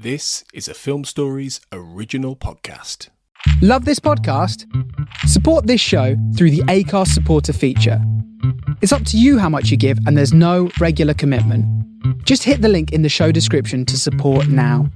This is a Film Stories original podcast. Love this podcast? Support this show through the Acast supporter feature. It's up to you how much you give, and there's no regular commitment. Just hit the link in the show description to support now.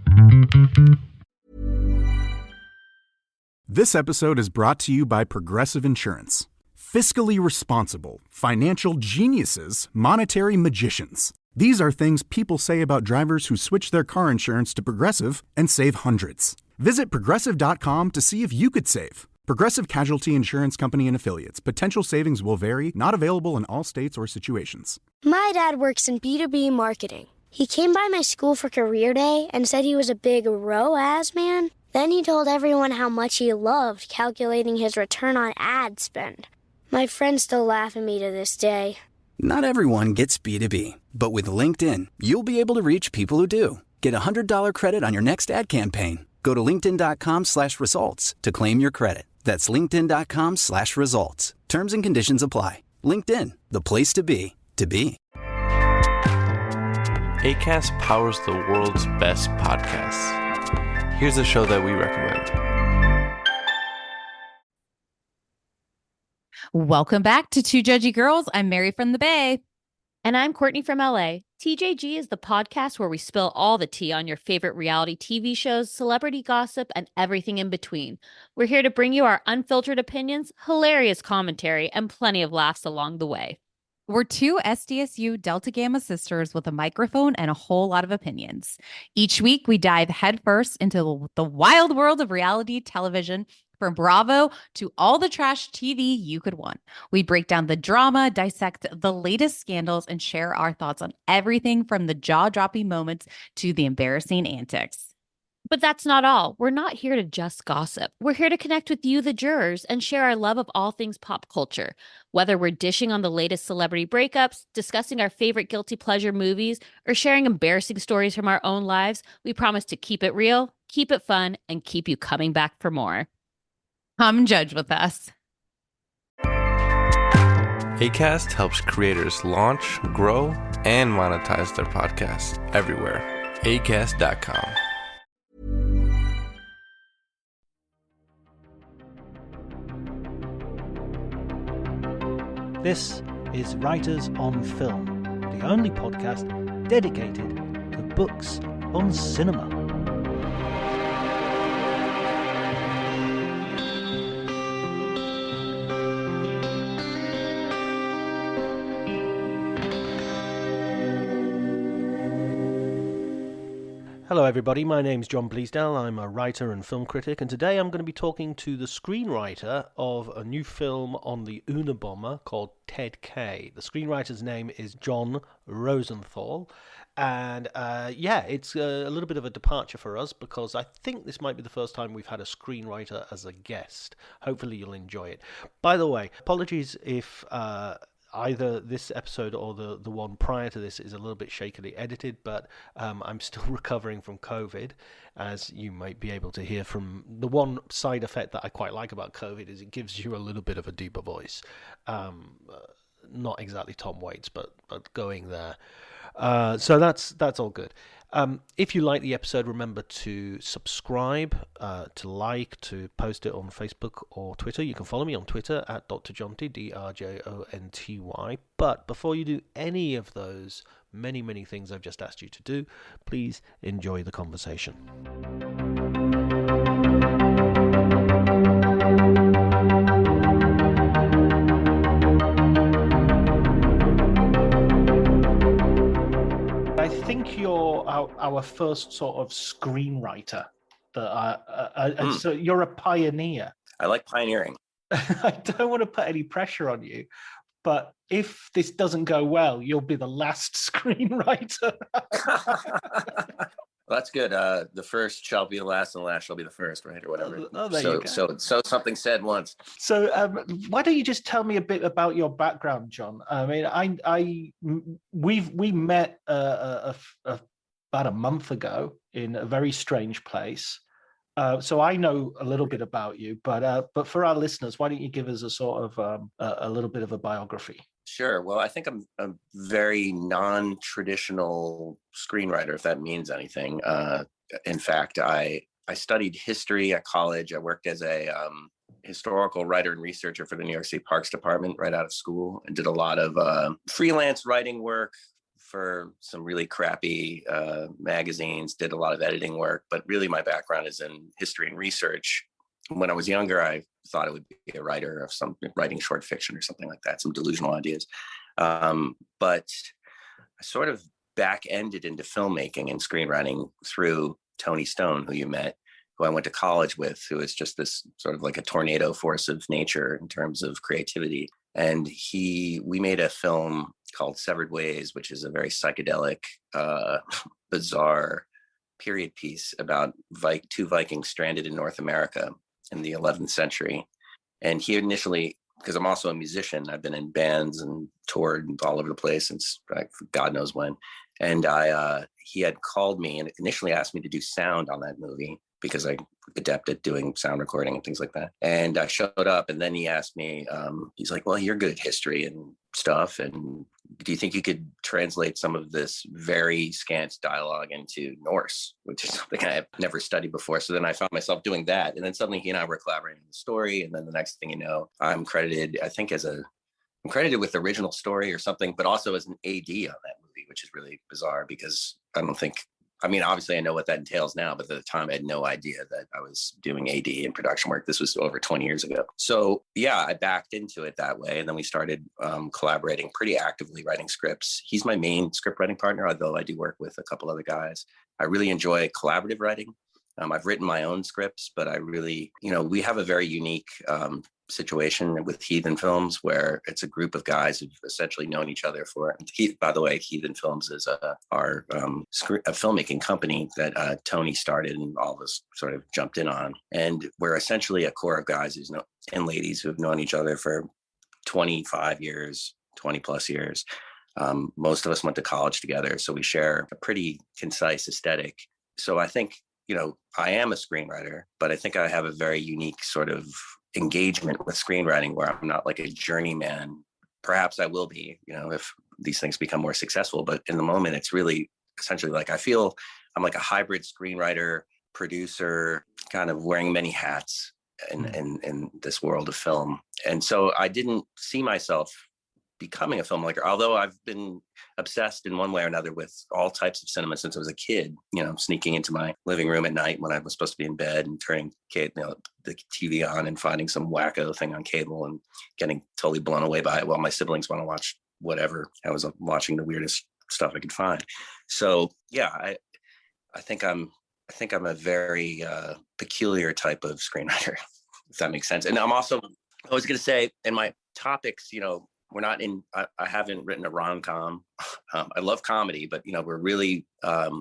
This episode is brought to you by Progressive Insurance. Fiscally responsible, financial geniuses, monetary magicians. These are things people say about drivers who switch their car insurance to Progressive and save hundreds. Visit Progressive.com to see if you could save. Progressive Casualty Insurance Company and Affiliates. Potential savings will vary, not available in all states or situations. My dad works in B2B marketing. He came by my school for career day and said he was a big ROAS man. Then he told everyone how much he loved calculating his return on ad spend. My friends still laugh at me to this day. Not everyone gets B2B, but with LinkedIn, you'll be able to reach people who do. Get a $100 credit on your next ad campaign. Go to linkedin.com/results to claim your credit. That's linkedin.com/results. Terms and conditions apply. LinkedIn, the place to be, to be. Acast powers the world's best podcasts. Here's a show that we recommend. Welcome back to Two Judgy Girls. I'm Mary from the Bay. And I'm Courtney from LA. TJG is the podcast where we spill all the tea on your favorite reality TV shows, celebrity gossip, and everything in between. We're here to bring you our unfiltered opinions, hilarious commentary, and plenty of laughs along the way. We're two SDSU Delta Gamma sisters with a microphone and a whole lot of opinions. Each week, we dive headfirst into the wild world of reality television, from Bravo to all the trash TV you could want. We break down the drama, dissect the latest scandals, and share our thoughts on everything from the jaw-dropping moments to the embarrassing antics. But that's not all. We're not here to just gossip. We're here to connect with you, the jurors, and share our love of all things pop culture. Whether we're dishing on the latest celebrity breakups, discussing our favorite guilty pleasure movies, or sharing embarrassing stories from our own lives, we promise to keep it real, keep it fun, and keep you coming back for more. Come judge with us. Acast helps creators launch, grow, and monetize their podcasts everywhere. Acast.com. This is Writers on Film, the only podcast dedicated to books on cinema. Hello everybody, my name's John Bleasdale, I'm a writer and film critic, and today I'm going to be talking to the screenwriter of a new film on the Unabomber called Ted K. The screenwriter's name is John Rosenthal, and it's a little bit of a departure for us because I think this might be the first time we've had a screenwriter as a guest. Hopefully you'll enjoy it. By the way, apologies if either this episode or the one prior to this is a little bit shakily edited, but I'm still recovering from COVID, as you might be able to hear from. The one side effect that I quite like about COVID is it gives you a little bit of a deeper voice. Not exactly Tom Waits, but going there. So that's all good. If you like the episode, remember to subscribe, to like, to post it on Facebook or Twitter. You can follow me on Twitter at Dr. Jonty, DRJONTY. But before you do any of those many, many things I've just asked you to do, please enjoy the conversation. I think you're our first sort of screenwriter. So you're a pioneer. I like pioneering. I don't want to put any pressure on you, but if this doesn't go well, you'll be the last screenwriter. Well, that's good. The first shall be the last, and the last shall be the first, right, or whatever. There you go. So something said once. So why don't you just tell me a bit about your background, John? I mean, we met about a month ago in a very strange place. So I know a little bit about you, but for our listeners, why don't you give us a sort of a little bit of a biography? Sure. Well, I think I'm a very non-traditional screenwriter, if that means anything. In fact, I studied history at college. I worked as a historical writer and researcher for the New York City Parks Department right out of school, and did a lot of freelance writing work for some really crappy magazines, did a lot of editing work, but really my background is in history and research. When I was younger, I thought I would be a writer of some writing short fiction or something like that, some delusional ideas. But I sort of back-ended into filmmaking and screenwriting through Tony Stone, who you met, who I went to college with, who is just this sort of like a tornado force of nature in terms of creativity. And we made a film called Severed Ways, which is a very psychedelic, bizarre period piece about two Vikings stranded in North America in the 11th century. And he initially, because I'm also a musician, I've been in bands and toured all over the place since God knows when. And he had called me and initially asked me to do sound on that movie because I'm adept at doing sound recording and things like that. And I showed up, and then he asked me, he's like, well, you're good at history and stuff. And do you think you could translate some of this very scant dialogue into Norse, which is something I have never studied before? So then I found myself doing that. And then suddenly he and I were collaborating on the story. And then the next thing you know, I'm credited, I think I'm credited with the original story or something, but also as an AD on that movie, which is really bizarre because obviously I know what that entails now, but at the time I had no idea that I was doing AD and production work. This was over 20 years ago. So yeah, I backed into it that way. And then we started collaborating pretty actively, writing scripts. He's my main script writing partner, although I do work with a couple other guys. I really enjoy collaborative writing. I've written my own scripts, but I really, we have a very unique situation with Heathen Films where it's a group of guys who've essentially known each other for, by the way, Heathen Films is our filmmaking company that Tony started and all of us sort of jumped in on. And we're essentially a core of guys and ladies who have known each other for 25 years, 20 plus years. Most of us went to college together, so we share a pretty concise aesthetic. So I think, I am a screenwriter, but I think I have a very unique sort of engagement with screenwriting where I'm not like a journeyman. Perhaps I will be, if these things become more successful. But in the moment, it's really essentially like I feel I'm like a hybrid screenwriter, producer, kind of wearing many hats in this world of film. And so I didn't see myself becoming a filmmaker, although I've been obsessed in one way or another with all types of cinema since I was a kid, sneaking into my living room at night when I was supposed to be in bed and turning the TV on and finding some wacko thing on cable and getting totally blown away by it while my siblings want to watch whatever. I was watching the weirdest stuff I could find. So yeah, I think I'm a very peculiar type of screenwriter, if that makes sense. And I was going to say in my topics, I haven't written a rom-com. I love comedy, but, we're really,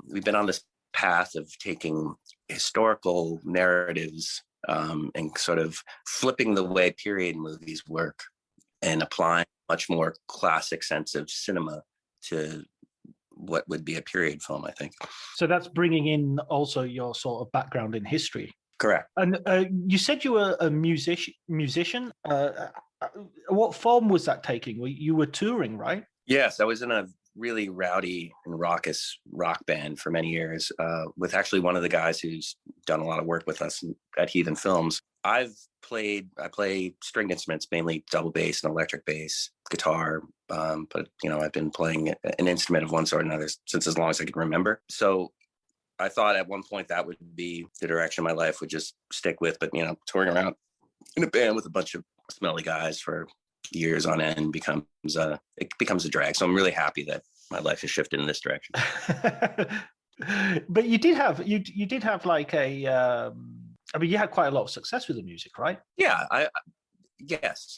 we've been on this path of taking historical narratives and sort of flipping the way period movies work and applying a much more classic sense of cinema to what would be a period film, I think. So that's bringing in also your sort of background in history. Correct. And you said you were a musician. What form was that taking? You were touring, right? Yes, I was in a really rowdy and raucous rock band for many years with actually one of the guys who's done a lot of work with us at Heathen Films. I play string instruments, mainly double bass and electric bass, guitar, but I've been playing an instrument of one sort or another since as long as I can remember. So I thought at one point that would be the direction my life would just stick with, but touring around in a band with a bunch of smelly guys for years on end becomes a drag. So I'm really happy that my life has shifted in this direction. But you did have like you had quite a lot of success with the music, right? Yeah, yes,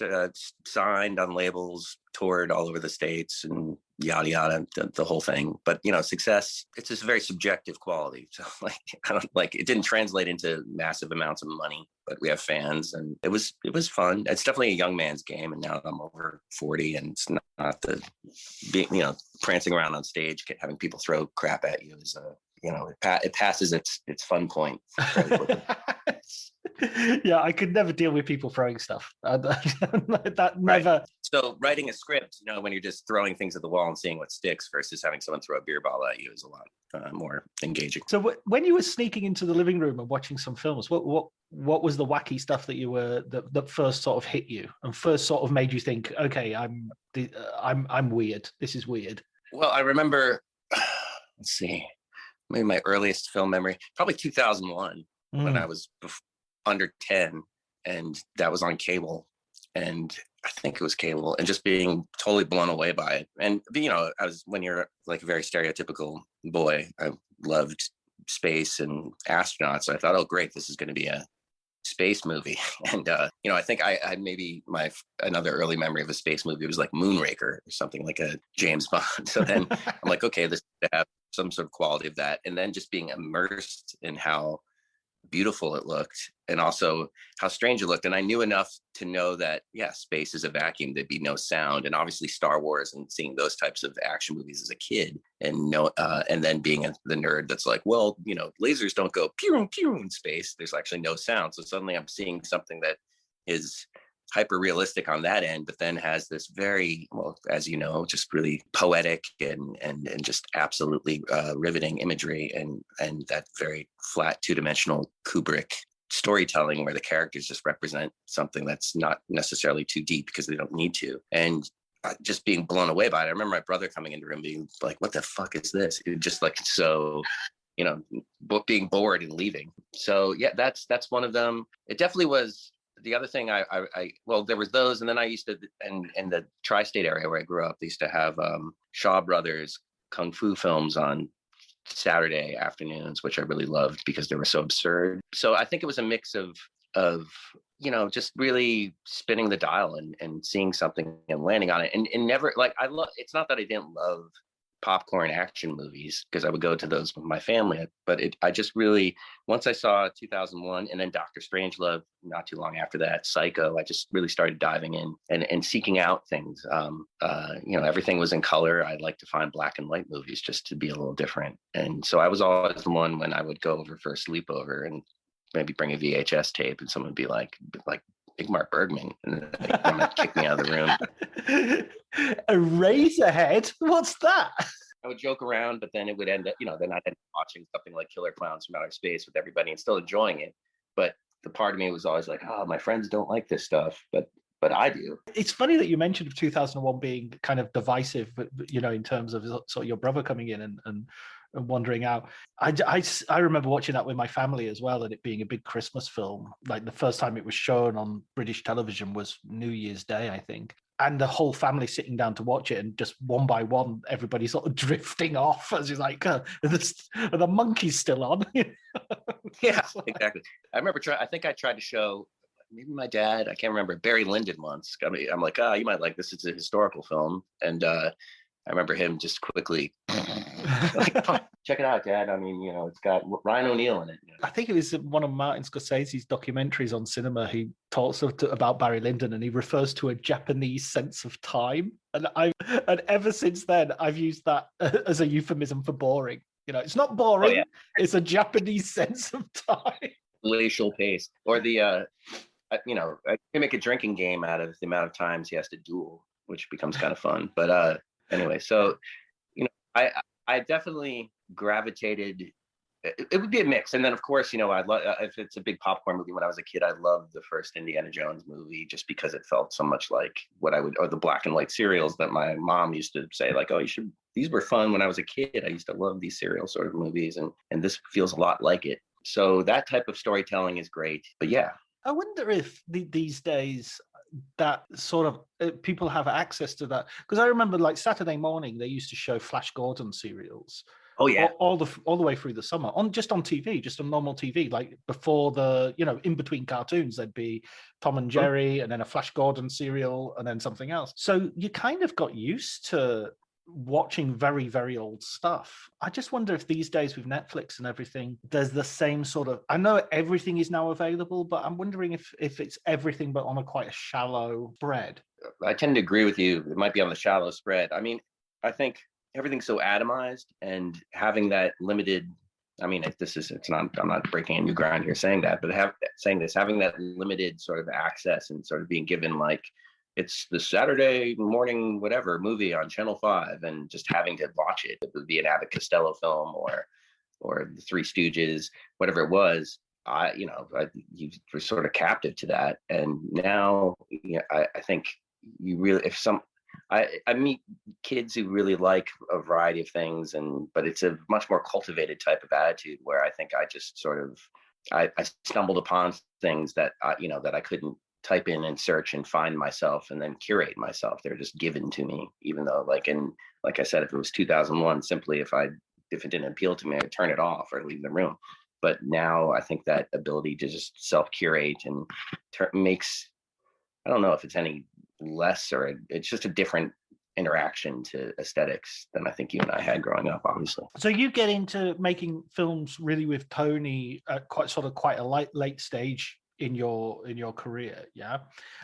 signed on labels, toured all over the States and yada, yada, the whole thing. But, success, it's just a very subjective quality. So it didn't translate into massive amounts of money, but we have fans and it was fun. It's definitely a young man's game. And now that I'm over 40 and it's not prancing around on stage, having people throw crap at you is, it passes its fun point. Yeah, I could never deal with people throwing stuff. That Right. never. So writing a script, when you're just throwing things at the wall and seeing what sticks versus having someone throw a beer ball at you is a lot more engaging. So when you were sneaking into the living room and watching some films, what was the wacky stuff that you were that first sort of hit you and first sort of made you think, okay, I'm weird. This is weird. Well, I remember, let's see, maybe my earliest film memory, probably 2001, when I was under 10, and that was on cable, and I think it was cable, and just being totally blown away by it. And when you're like a very stereotypical boy, I loved space and astronauts. So I thought, oh great, this is going to be a space movie. And I think I had maybe another early memory of a space movie was like Moonraker or something, like a James Bond. So then I'm like, okay, this is to have some sort of quality of that, and then just being immersed in how beautiful it looked and also how strange it looked. And I knew enough to know that, space is a vacuum, there'd be no sound. And obviously Star Wars and seeing those types of action movies as a kid, and and then being the nerd that's like, well, lasers don't go pew pew in space, there's actually no sound. So suddenly I'm seeing something that is hyper realistic on that end, but then has this very, well, as you know, just really poetic and just absolutely riveting imagery, and that very flat two-dimensional Kubrick storytelling where the characters just represent something that's not necessarily too deep because they don't need to, and just being blown away by it. I remember my brother coming into the room being like, what the fuck is this? It just like, so being bored and leaving. So yeah, that's one of them. It definitely was. The other thing there was those, and then I used to, in the tri-state area where I grew up, they used to have Shaw Brothers Kung Fu films on Saturday afternoons, which I really loved because they were so absurd. So I think it was a mix of just really spinning the dial and seeing something and landing on it. And never, like, it's not that I didn't love popcorn action movies, because I would go to those with my family, but I just really, once I saw 2001 and then Dr. Strangelove not too long after that, Psycho, I just really started diving in and seeking out things. Everything was in color. I'd like to find black and white movies just to be a little different. And so I was always the one when I would go over for a sleepover and maybe bring a VHS tape, and someone would be like Big Mark Bergman, and I'm gonna kick me out of the room. Eraserhead? What's that? I would joke around, but then it would end up, then I'd end up watching something like Killer Clowns from Outer Space with everybody and still enjoying it. But the part of me was always like, oh, my friends don't like this stuff, but I do. It's funny that you mentioned 2001 being kind of divisive, but in terms of sort of your brother coming in and wandering out. I remember watching that with my family as well, and it being a big Christmas film. Like the first time it was shown on British television was New Year's Day, I think. And the whole family sitting down to watch it, and just one by one, everybody sort of drifting off as you're like, are the monkeys still on? Yeah, exactly. I remember I think I tried to show maybe my dad, I can't remember, Barry Lyndon once. I'm like, you might like this. It's a historical film. And I remember him just quickly like, check it out, Dad. I mean, it's got Ryan O'Neal in it. I think it was one of Martin Scorsese's documentaries on cinema. He talks about Barry Lyndon, and he refers to a Japanese sense of time. And ever since then, I've used that as a euphemism for boring. It's not boring. Oh, yeah. It's a Japanese sense of time. Glacial pace, or the I can make a drinking game out of the amount of times he has to duel, which becomes kind of fun. But anyway, so I definitely gravitated. It would be a mix, and then of course, I'd love if it's a big popcorn movie. When I was a kid, I loved the first Indiana Jones movie just because it felt so much like what I would, or the black and white serials that my mom used to say, like, oh, you should. These were fun when I was a kid. I used to love these serial sort of movies, and this feels a lot like it. So that type of storytelling is great. But yeah. I wonder if these days that sort of people have access to that, because I remember like Saturday morning they used to show Flash Gordon serials. Oh yeah, all the way through the summer on TV, just on normal TV. Like before the in between cartoons, there'd be Tom and Jerry, and then a Flash Gordon serial, and then something else. So you kind of got used to watching very, very old stuff. I just wonder if these days with Netflix and everything, there's the same sort of, I know everything is now available, but I'm wondering if it's everything but on quite a shallow spread. I tend to agree with you. It might be on the shallow spread. I mean, I think everything's so atomized, and having that limited I mean, it's not, I'm not breaking a new ground here saying that, but having that limited sort of access and sort of being given like, it's the Saturday morning, whatever movie on Channel 5, and just having to watch it. It would be an Abbott Costello film or the Three Stooges, whatever it was. You were sort of captive to that. And now, I think you really, I meet kids who really like a variety of things, but it's a much more cultivated type of attitude where I think I just sort of, I stumbled upon things that I couldn't type in and search and find myself and then curate myself. They're just given to me, even though like I said, if it was 2001, simply if it didn't appeal to me, I'd turn it off or leave the room. But now I think that ability to just self-curate and makes, I don't know if it's any less, or it's just a different interaction to aesthetics than I think you and I had growing up, obviously. So you get into making films really with Tony at quite a late stage in your career, yeah.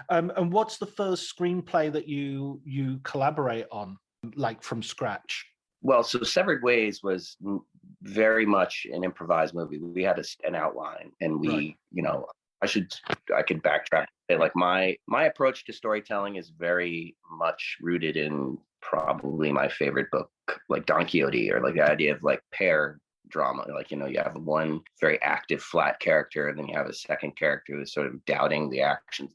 And what's the first screenplay that you collaborate on, like from scratch? Well, so Severed Ways was very much an improvised movie. We had an outline, and we, right. I could backtrack. Like my approach to storytelling is very much rooted in probably my favorite book, like Don Quixote, or like the idea of like pair drama. Like, you have one very active flat character, and then you have a second character who's sort of doubting the actions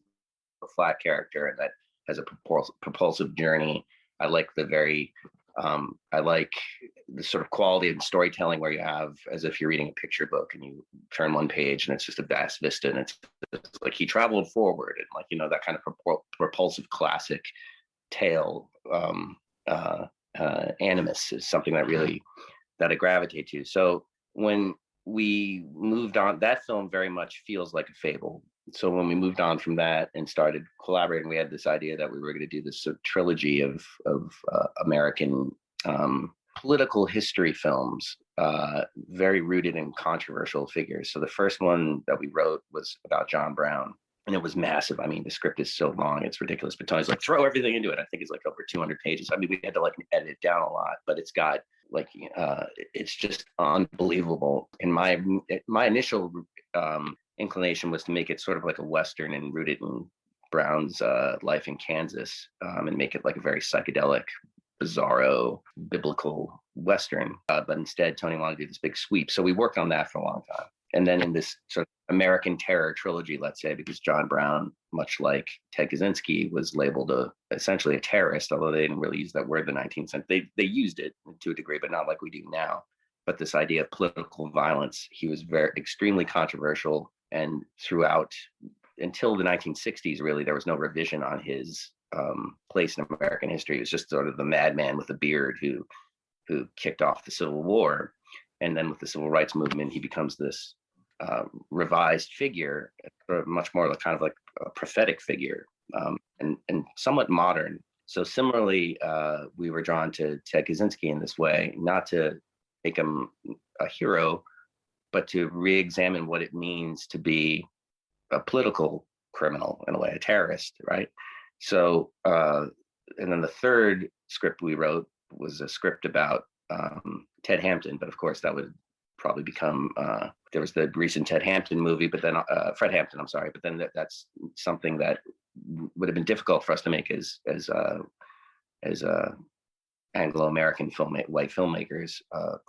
of a flat character, and that has a propulsive journey. I like I like the sort of quality of storytelling where you have as if you're reading a picture book and you turn one page and it's just a vast vista, and it's like he traveled forward, and like, that kind of propulsive classic tale. Animus is something that I gravitate to. So when we moved on, that film very much feels like a fable. So when we moved on from that and started collaborating, we had this idea that we were going to do this sort of trilogy of American political history films, very rooted in controversial figures. So the first one that we wrote was about John Brown, and it was massive. I mean, the script is so long, it's ridiculous. But Tony's like, throw everything into it. I think it's like over 200 pages. I mean, we had to like edit it down a lot, but it's got like, it's just unbelievable. And my initial inclination was to make it sort of like a Western and rooted in Brown's life in Kansas, and make it like a very psychedelic, bizarro, biblical Western. But instead, Tony wanted to do this big sweep. So we worked on that for a long time. And then in this sort of American terror trilogy, let's say, because John Brown, much like Ted Kaczynski, was labeled essentially a terrorist, although they didn't really use that word in the 19th century. They used it to a degree, but not like we do now. But this idea of political violence, he was extremely controversial. And throughout, until the 1960s, really, there was no revision on his place in American history. He was just sort of the madman with a beard who kicked off the Civil War. And then with the Civil Rights Movement, he becomes this revised figure, much more like kind of like a prophetic figure, and somewhat modern. So similarly, we were drawn to Ted Kaczynski in this way, not to make him a hero, but to re-examine what it means to be a political criminal, in a way, a terrorist, right? So, and then the third script we wrote was a script about Ted Hampton, but of course that would probably become, there was the recent Ted Hampton movie, but then Fred Hampton, I'm sorry, but then that's something that would have been difficult for us to make as Anglo-American white filmmakers.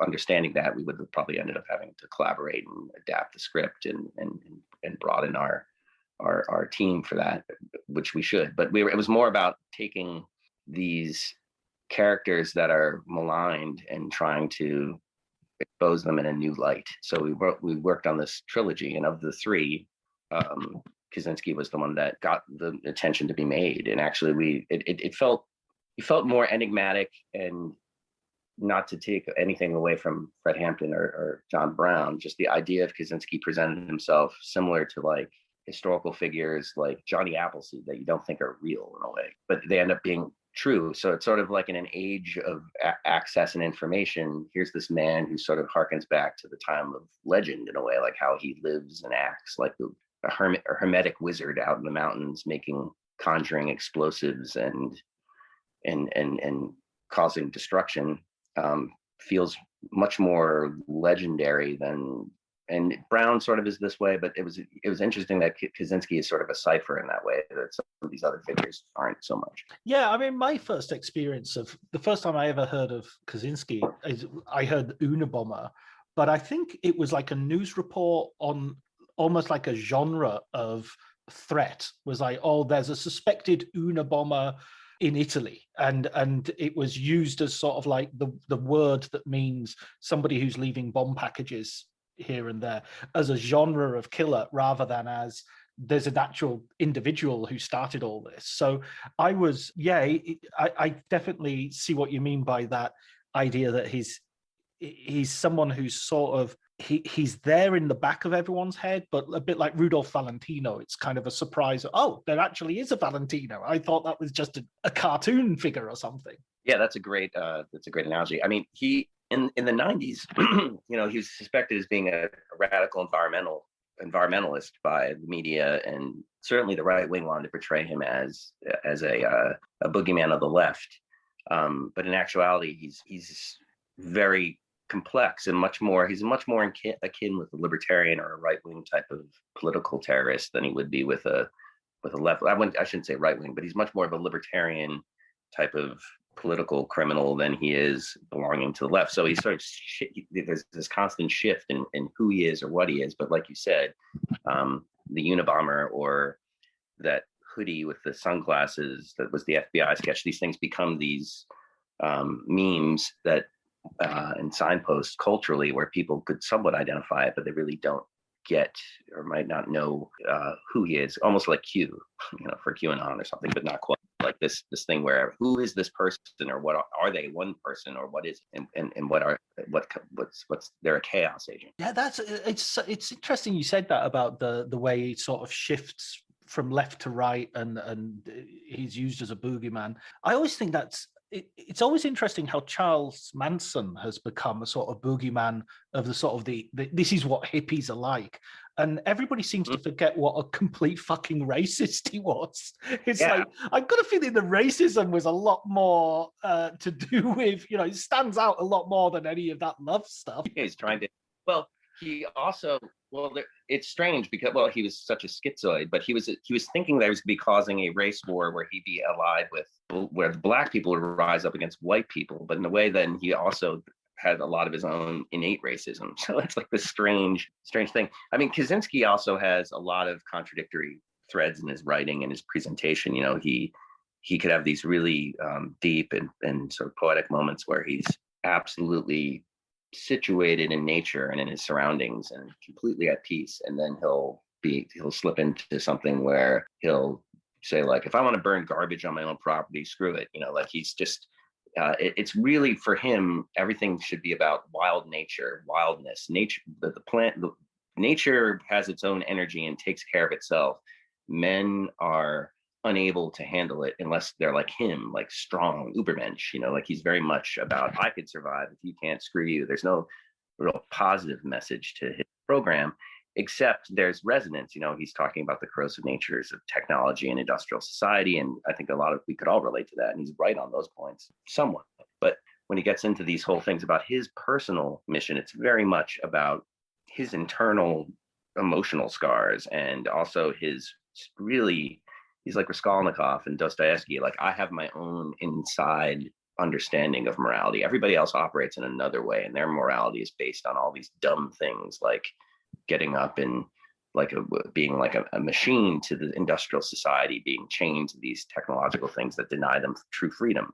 Understanding that, we would have probably ended up having to collaborate and adapt the script and broaden our team for that, which we should. But it was more about taking these characters that are maligned and trying to expose them in a new light. So we worked on this trilogy, and of the three, Kaczynski was the one that got the attention to be made. And actually, it felt more enigmatic, and not to take anything away from Fred Hampton or John Brown, just the idea of Kaczynski presented himself similar to like historical figures like Johnny Appleseed that you don't think are real in a way, but they end up being true. So it's sort of like in an age of access and information, here's this man who sort of harkens back to the time of legend in a way, like how he lives and acts like a hermetic wizard out in the mountains, conjuring explosives and causing destruction. Feels much more legendary than. And Brown sort of is this way, but it was interesting that Kaczynski is sort of a cipher in that way, that some of these other figures aren't so much. Yeah, I mean, my first experience of the first time I ever heard of Kaczynski is I heard Unabomber, but I think it was like a news report on almost like a genre of threat. Was like, oh, there's a suspected Unabomber in Italy, and it was used as sort of like the word that means somebody who's leaving bomb packages here and there as a genre of killer, rather than as there's an actual individual who started all this. So I definitely see what you mean by that idea that he's someone who's sort of he's there in the back of everyone's head, but a bit like Rudolph Valentino. It's kind of a surprise. Oh, there actually is a Valentino. I thought that was just a cartoon figure or something. Yeah, that's a great analogy. I mean, he in the 90s, he was suspected as being a radical environmentalist by the media, and certainly the right wing wanted to portray him as a boogeyman of the left. But in actuality, he's very complex and he's much more akin with a libertarian or a right wing type of political terrorist than he would be with a left. I shouldn't say right wing, but he's much more of a libertarian type of political criminal than he is belonging to the left. So he's sort of there's this constant shift in who he is or what he is. But like you said, the Unabomber or that hoodie with the sunglasses that was the FBI sketch, these things become these memes that and signposts culturally where people could somewhat identify it, but they really don't get or might not know who he is, almost like Q, for QAnon or something, but not quite like this thing where who is this person, or what are they one person, or what is and what's they're a chaos agent. Yeah, it's interesting you said that about the way it sort of shifts from left to right and he's used as a boogeyman. I always think it's always interesting how Charles Manson has become a sort of boogeyman of the sort of the this is what hippies are like. And everybody seems to forget what a complete fucking racist he was. It's like, I've got a feeling the racism was a lot more to do with, it stands out a lot more than any of that love stuff. He's trying to, he also, it's strange because, he was such a schizoid, but he was thinking that he was going to be causing a race war where he'd be allied with, where the black people would rise up against white people. But in a way, then he also had a lot of his own innate racism. So it's like this strange thing. I mean, Kaczynski also has a lot of contradictory threads in his writing and his presentation. He could have these really deep and sort of poetic moments where he's absolutely situated in nature and in his surroundings and completely at peace. And then he'll slip into something where he'll say, like, if I want to burn garbage on my own property, screw it. Like he's just, it's really, for him, everything should be about wild nature, wildness, nature, the plant, nature has its own energy and takes care of itself. Men are unable to handle it unless they're like him, like strong Ubermensch, like he's very much about, I could survive if you can't, screw you. There's no real positive message to his program, except there's resonance. He's talking about the corrosive natures of technology and industrial society. And I think we could all relate to that. And he's right on those points somewhat. But when he gets into these whole things about his personal mission, it's very much about his internal emotional scars, and also he's like Raskolnikov and Dostoevsky. Like, I have my own inside understanding of morality. Everybody else operates in another way, and their morality is based on all these dumb things, like getting up and being like a machine to the industrial society, being chained to these technological things that deny them true freedom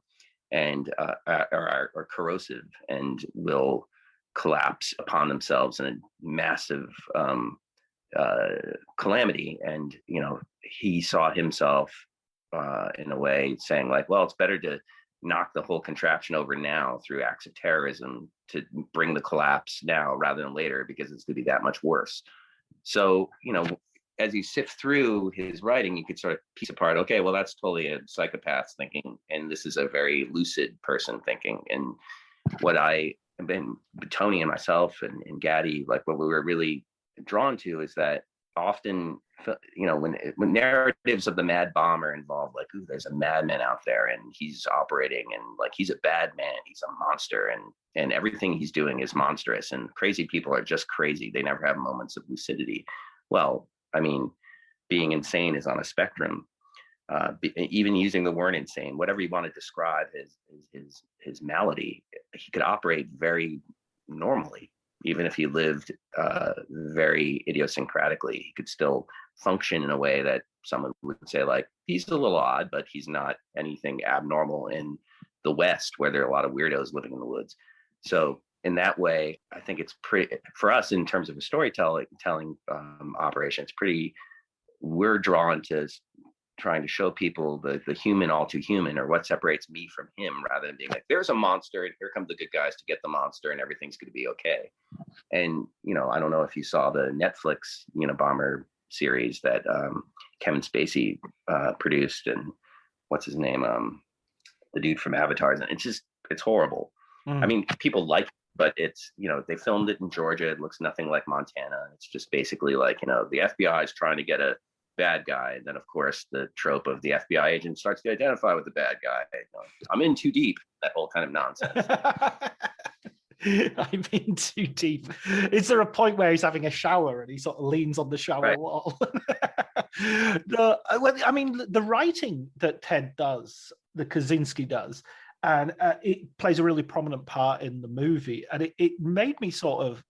and are corrosive and will collapse upon themselves in a massive calamity. And he saw himself in a way saying, like, well, it's better to knock the whole contraption over now through acts of terrorism to bring the collapse now rather than later, because it's going to be that much worse. So, as you sift through his writing, you could sort of piece apart, okay, well, that's totally a psychopath's thinking, and this is a very lucid person thinking. And what I have been, Tony and myself and Gaddy, like what we were really drawn to is that often, when narratives of the mad bomber involve like, ooh, there's a madman out there and he's operating and like he's a bad man, he's a monster, and everything he's doing is monstrous, and crazy people are just crazy. They never have moments of lucidity. Well, I mean, being insane is on a spectrum. Even using the word insane, whatever you want to describe his malady, he could operate very normally. Even if he lived very idiosyncratically, he could still function in a way that someone would say, like, he's a little odd, but he's not anything abnormal in the West, where there are a lot of weirdos living in the woods. So in that way, I think it's pretty, for us in terms of a storytelling operation, it's pretty, we're drawn to trying to show people the human all too human, or what separates me from him, rather than being like, there's a monster and here come the good guys to get the monster and everything's going to be okay. And, I don't know if you saw the Netflix Unabomber series that Kevin Spacey produced, and what's his name? The dude from Avatar. And it's horrible. I mean, people like it, but it's, they filmed it in Georgia. It looks nothing like Montana. It's just basically like, the FBI is trying to get a bad guy. And then, of course, the trope of the FBI agent starts to identify with the bad guy. I'm in too deep. That whole kind of nonsense. I'm in too deep. Is there a point where he's having a shower and he sort of leans on the shower wall? No, I mean, the writing that Ted does, the Kaczynski does, and it plays a really prominent part in the movie. And it made me sort of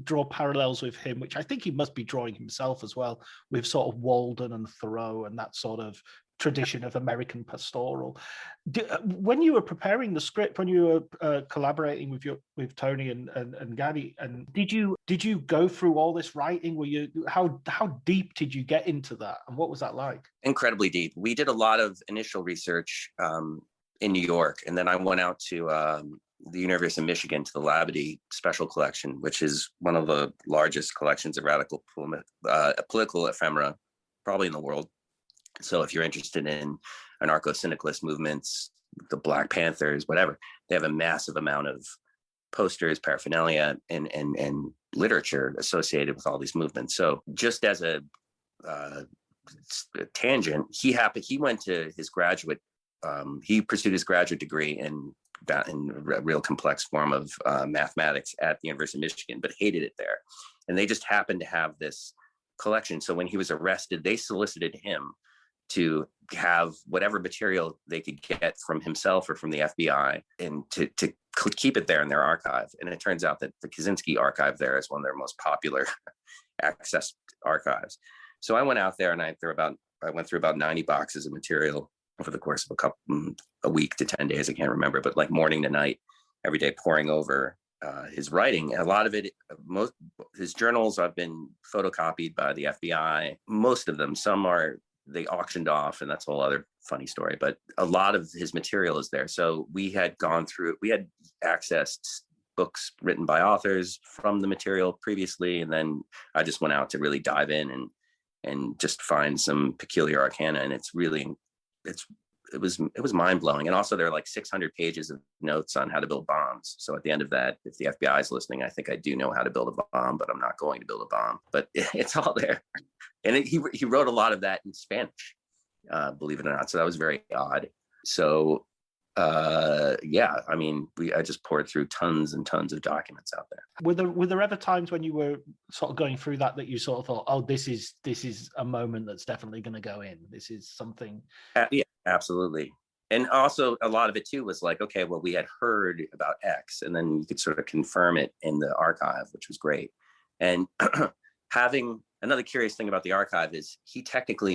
draw parallels with him, which I think he must be drawing himself as well, with sort of Walden and Thoreau and that sort of tradition of American pastoral. When you were preparing the script, when you were collaborating with Tony and Gadi, and did you go through all this writing? How deep did you get into that, and what was that like? Incredibly deep. We did a lot of initial research in New York, and then I went out to the University of Michigan to the Labadie Special Collection, which is one of the largest collections of radical political ephemera, probably in the world. So if you're interested in anarcho-syndicalist movements, the Black Panthers, whatever, they have a massive amount of posters, paraphernalia, and literature associated with all these movements. So just as a tangent, he went to his graduate, he pursued his graduate degree in a real complex form of mathematics at the University of Michigan, but hated it there. And they just happened to have this collection. So when he was arrested, they solicited him to have whatever material they could get from himself or from the FBI, and to keep it there in their archive. And it turns out that the Kaczynski archive there is one of their most popular accessed archives. So I went out there and I went through about 90 boxes of material over the course of a week to 10 days. I can't remember, but like morning to night, every day, poring over his writing. And a lot of it, his journals have been photocopied by the FBI. Most of them, they auctioned off, and that's a whole other funny story, but a lot of his material is there. So we had accessed books written by authors from the material previously. And then I just went out to really dive in and just find some peculiar arcana. And it was mind blowing. And also there are like 600 pages of notes on how to build bombs. So at the end of that, if the FBI is listening, I think I do know how to build a bomb, but I'm not going to build a bomb, but it's all there. And he wrote a lot of that in Spanish, believe it or not. So that was very odd. So I mean, I just poured through tons and tons of documents out there. Were there ever times when you were sort of going through that you sort of thought, oh, this is a moment that's definitely going to go in. This is something. Yeah, absolutely. And also a lot of it too was like, okay, well, we had heard about X, and then you could sort of confirm it in the archive, which was great. And having another curious thing about the archive is he technically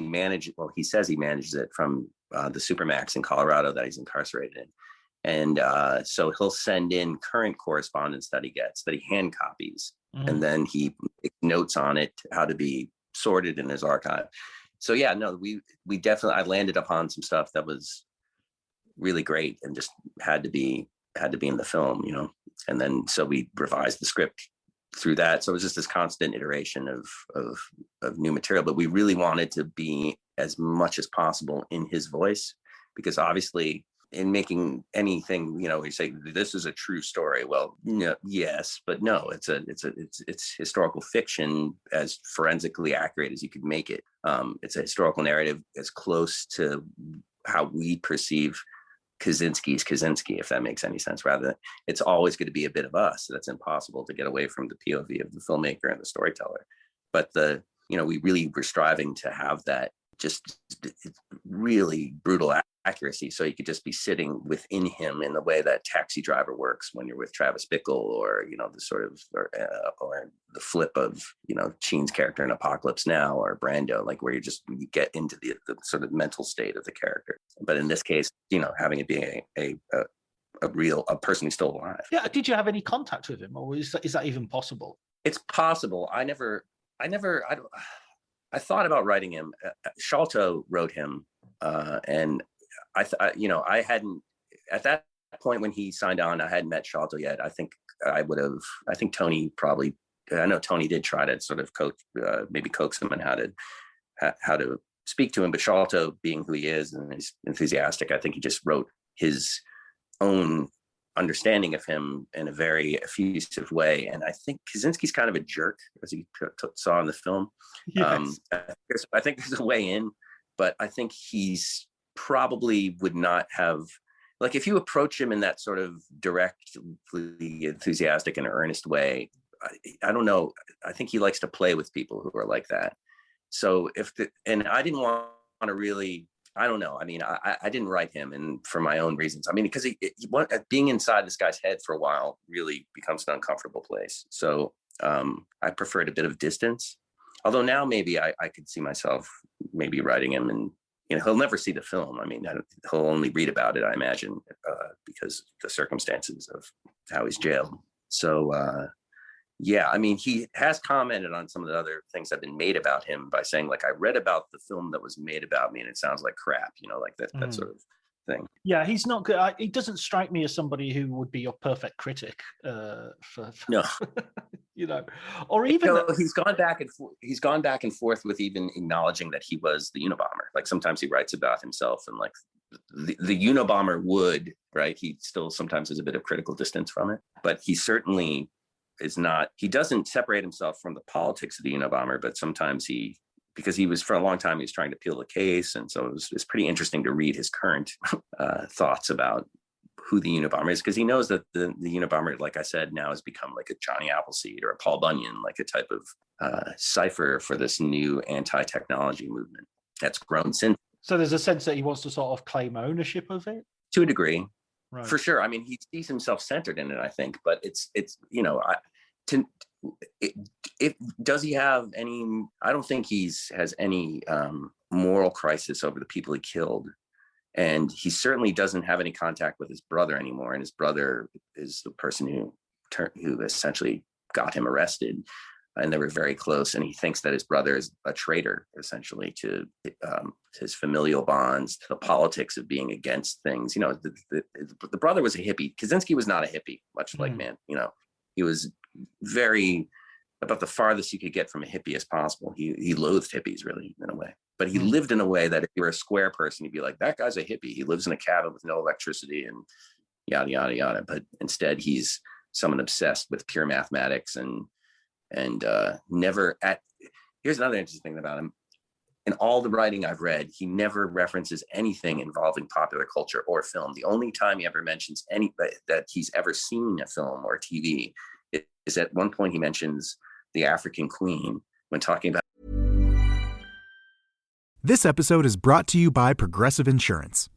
he says he manages it from the Supermax in Colorado that he's incarcerated in. And so he'll send in current correspondence that he gets, that he hand copies, and then he makes notes on it, how to be sorted in his archive. So yeah, no, we definitely, I landed upon some stuff that was really great and just had to be in the film, and then so we revised the script through that. So it was just this constant iteration of new material, but we really wanted to be as much as possible in his voice, because obviously in making anything, you say this is a true story. Well, no, yes, but no, it's historical fiction as forensically accurate as you could make it. It's a historical narrative as close to how we perceive Kaczynski's Kaczynski, if that makes any sense. Rather than, it's always going to be a bit of us. That's impossible to get away from the POV of the filmmaker and the storyteller. But we really were striving to have that just really brutal accuracy, so you could just be sitting within him in the way that Taxi Driver works when you're with Travis Bickle, or the sort of or the flip of Sheen's character in Apocalypse Now, or Brando, like where you get into the sort of mental state of the character. But in this case, having it be a person who's still alive. Yeah. Did you have any contact with him, or is that even possible? It's possible. I thought about writing him. Sholto wrote him, and I hadn't, at that point when he signed on, I hadn't met Sholto yet. I think Tony probably, I know Tony did try to sort of coach, maybe coax him on how to speak to him, but Sholto, being who he is and he's enthusiastic, I think he just wrote his own understanding of him in a very effusive way. And I think Kaczynski's kind of a jerk, as you saw in the film. Yes. I think there's a way in, but I think he's probably would not have, like, if you approach him in that sort of directly enthusiastic and earnest way, I don't know. I think he likes to play with people who are like that. So and I didn't want to really, I don't know. I mean, I didn't write him, and for my own reasons. I mean, because being inside this guy's head for a while really becomes an uncomfortable place. So I preferred a bit of distance. Although now maybe I could see myself maybe writing him, and he'll never see the film. I mean, he'll only read about it, I imagine, because of the circumstances of how he's jailed. So yeah, I mean, he has commented on some of the other things that have been made about him by saying, like, I read about the film that was made about me and it sounds like crap, like that sort of thing. Yeah, he's not good. He doesn't strike me as somebody who would be your perfect critic. No, or even he's gone back and forth with even acknowledging that he was the Unabomber. Like sometimes he writes about himself and like the Unabomber would, right? He still sometimes has a bit of critical distance from it, but he certainly is not. He doesn't separate himself from the politics of the Unabomber, but sometimes because he was, for a long time, he was trying to appeal the case. And so it's pretty interesting to read his current thoughts about who the Unabomber is, because he knows that the Unabomber, like I said, now has become like a Johnny Appleseed or a Paul Bunyan, like a type of cipher for this new anti-technology movement that's grown since. So there's a sense that he wants to sort of claim ownership of it? To a degree. Right. For sure. I mean, he sees himself centered in it, I think, but does he have any, I don't think has any moral crisis over the people he killed. And he certainly doesn't have any contact with his brother anymore. And his brother is the person who essentially got him arrested. And they were very close. And he thinks that his brother is a traitor, essentially, to his familial bonds, to the politics of being against things. The brother was a hippie. Kaczynski was not a hippie, much like man. He was very about the farthest you could get from a hippie as possible. He loathed hippies, really, in a way. But he lived in a way that if you were a square person, you'd be like, that guy's a hippie. He lives in a cabin with no electricity and yada, yada, yada. But instead, he's someone obsessed with pure mathematics and never here's another interesting thing about him. In all the writing I've read, he never references anything involving popular culture or film. The only time he ever mentions that he's ever seen a film or TV is at one point he mentions the African Queen when talking about. This episode is brought to you by Progressive Insurance.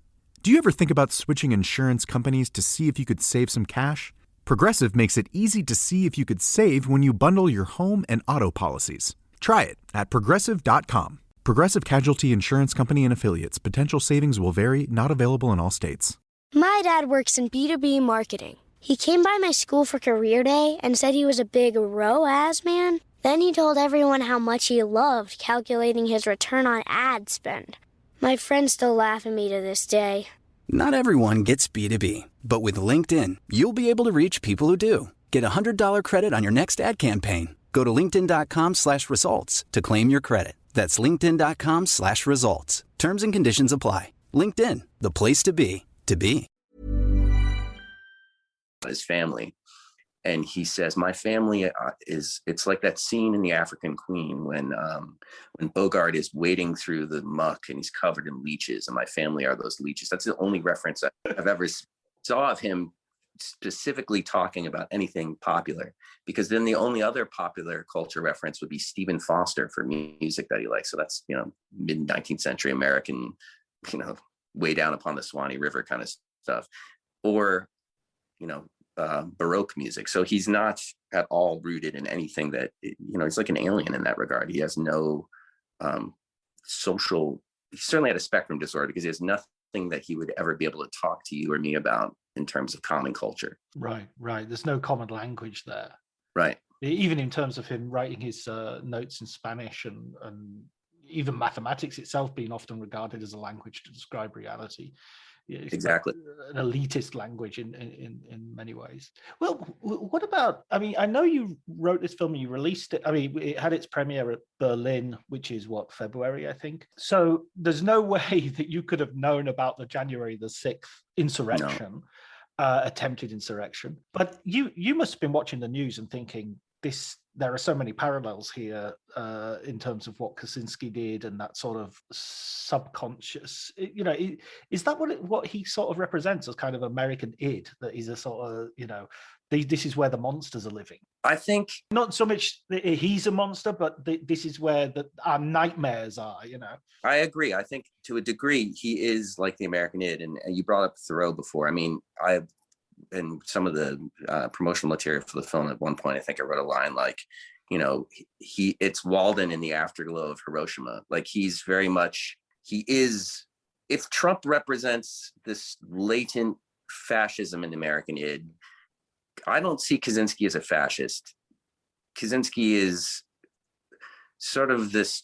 Do you ever think about switching insurance companies to see if you could save some cash? Progressive makes it easy to see if you could save when you bundle your home and auto policies. Try it at Progressive.com. Progressive Casualty Insurance Company and Affiliates. Potential savings will vary, not available in all states. My dad works in B2B marketing. He came by my school for career day and said he was a big ROAS man. Then he told everyone how much he loved calculating his return on ad spend. My friends still laugh at me to this day. Not everyone gets B2B, but with LinkedIn, you'll be able to reach people who do. Get a $100 credit on your next ad campaign. Go to linkedin.com/results to claim your credit. That's linkedin.com/results. Terms and conditions apply. LinkedIn, the place to be, to be. His family. And he says, my family it's like that scene in The African Queen when Bogart is wading through the muck and he's covered in leeches, and my family are those leeches. That's the only reference I've ever saw of him specifically talking about anything popular, because then the only other popular culture reference would be Stephen Foster for music that he likes. So that's, mid 19th century American, way down upon the Swanee River kind of stuff, or, Baroque music. So he's not at all rooted in anything that, he's like an alien in that regard. He has no social, he certainly had a spectrum disorder, because he has nothing that he would ever be able to talk to you or me about in terms of common culture. Right. There's no common language there. Right. Even in terms of him writing his notes in Spanish and even mathematics itself being often regarded as a language to describe reality. It's exactly an elitist language in many ways. Well, what about, I know you wrote this film and you released it. It had its premiere at Berlin, which is February, I think. So there's no way that you could have known about the January the 6th insurrection, attempted insurrection. But you must have been watching the news and thinking, there are so many parallels here in terms of what Kaczynski did and that sort of subconscious. Is that what he sort of represents as kind of American id? That he's a sort of, this is where the monsters are living. I think not so much that he's a monster, but this is where our nightmares are. I agree. I think to a degree he is like the American id, and you brought up Thoreau before. In some of the promotional material for the film, at one point, I think I wrote a line like, it's Walden in the afterglow of Hiroshima. Like he's very much, if Trump represents this latent fascism in the American id, I don't see Kaczynski as a fascist. Kaczynski is sort of this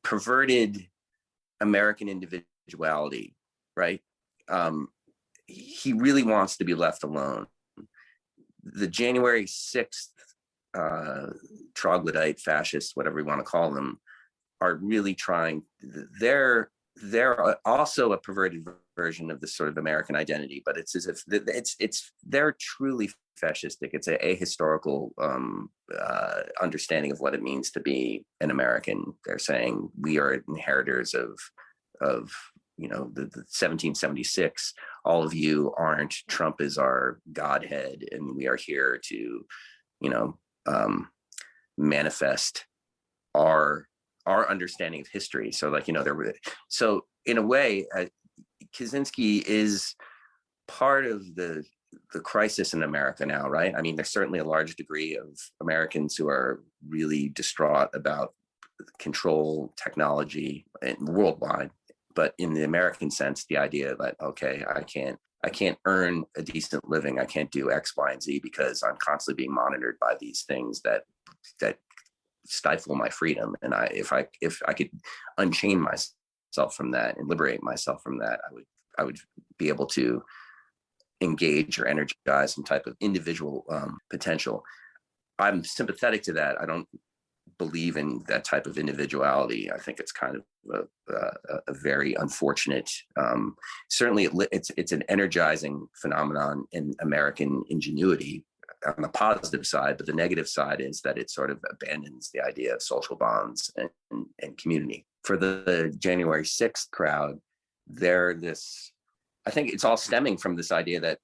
perverted American individuality, right? He really wants to be left alone. The January 6th troglodyte fascists, whatever we want to call them, are really trying. They're also a perverted version of this sort of American identity, but it's as if they're truly fascistic. It's a ahistorical understanding of what it means to be an American. They're saying we are inheritors of the 1776. All of you aren't. Trump is our godhead, and we are here to, manifest our understanding of history. So, so in a way, Kaczynski is part of the crisis in America now, right? There's certainly a large degree of Americans who are really distraught about control, technology, and worldwide. But in the American sense, the idea that, okay, I can't earn a decent living, I can't do X, Y, and Z because I'm constantly being monitored by these things that stifle my freedom. And if I could unchain myself from that and liberate myself from that, I would be able to engage or energize some type of individual potential. I'm sympathetic to that. I don't believe in that type of individuality. I think it's kind of a very unfortunate. Certainly, it's an energizing phenomenon in American ingenuity on the positive side, but the negative side is that it sort of abandons the idea of social bonds and community. For the January 6th crowd, I think it's all stemming from this idea that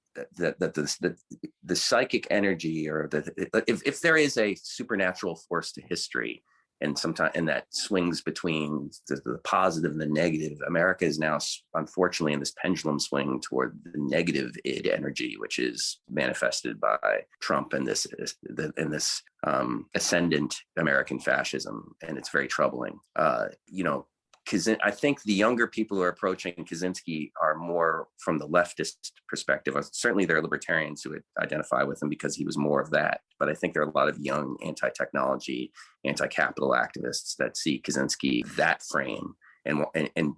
the psychic energy, or if there is a supernatural force to history, and that swings between the positive and the negative, America is now unfortunately in this pendulum swing toward the negative id energy, which is manifested by Trump and this ascendant American fascism, and it's very troubling. I think the younger people who are approaching Kaczynski are more from the leftist perspective. Certainly there are libertarians who would identify with him because he was more of that. But I think there are a lot of young anti-technology, anti-capital activists that see Kaczynski that frame. And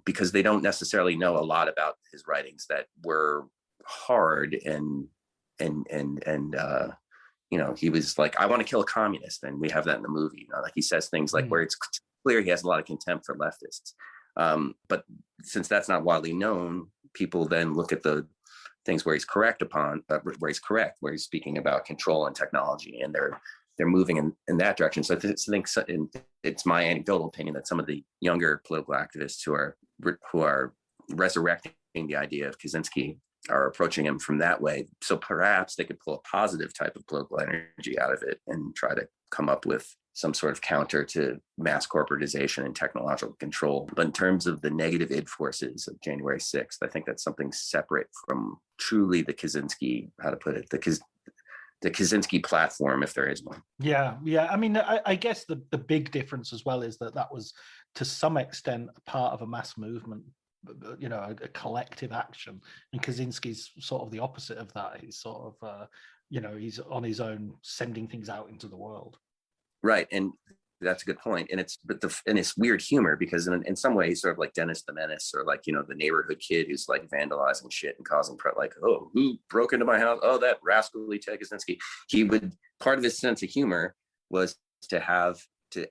because they don't necessarily know a lot about his writings that were hard and he was like, I want to kill a communist. And we have that in the movie. Like he says things like where it's clear he has a lot of contempt for leftists. But since that's not widely known, people then look at the things where he's correct, where he's speaking about control and technology, and they're moving in that direction. So I think it's my anecdotal opinion that some of the younger political activists who are resurrecting the idea of Kaczynski are approaching him from that way. So perhaps they could pull a positive type of political energy out of it and try to come up with some sort of counter to mass corporatization and technological control. But in terms of the negative id forces of January 6th, I think that's something separate from truly the Kaczynski, how to put it, the Kaczynski platform, if there is one. Yeah. I mean, I guess the big difference as well is that was to some extent a part of a mass movement, a collective action. And Kaczynski's sort of the opposite of that. He's sort of, he's on his own, sending things out into the world. Right, and that's a good point. And it's weird humor because in some ways, sort of like Dennis the Menace, or like the neighborhood kid who's like vandalizing shit and causing like, oh, who broke into my house? Oh, that rascally Ted Kaczynski. Part of his sense of humor was to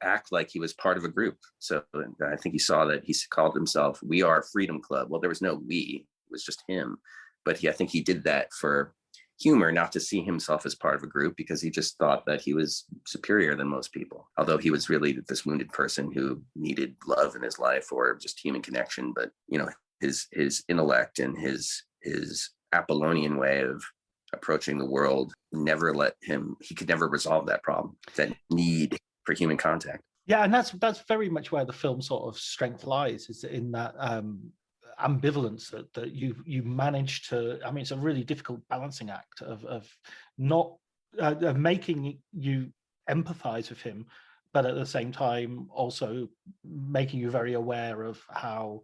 act like he was part of a group. So I think he saw that he called himself "We Are Freedom Club." Well, there was no "we," it was just him. But I think he did that for humor, not to see himself as part of a group, because he just thought that he was superior than most people, although he was really this wounded person who needed love in his life or just human connection. But his intellect and his Apollonian way of approaching the world he could never resolve that problem, that need for human contact. Yeah, and that's very much where the film sort of strength lies, is in that ambivalence that you manage to. I mean, it's a really difficult balancing act of not of making you empathize with him, but at the same time also making you very aware of how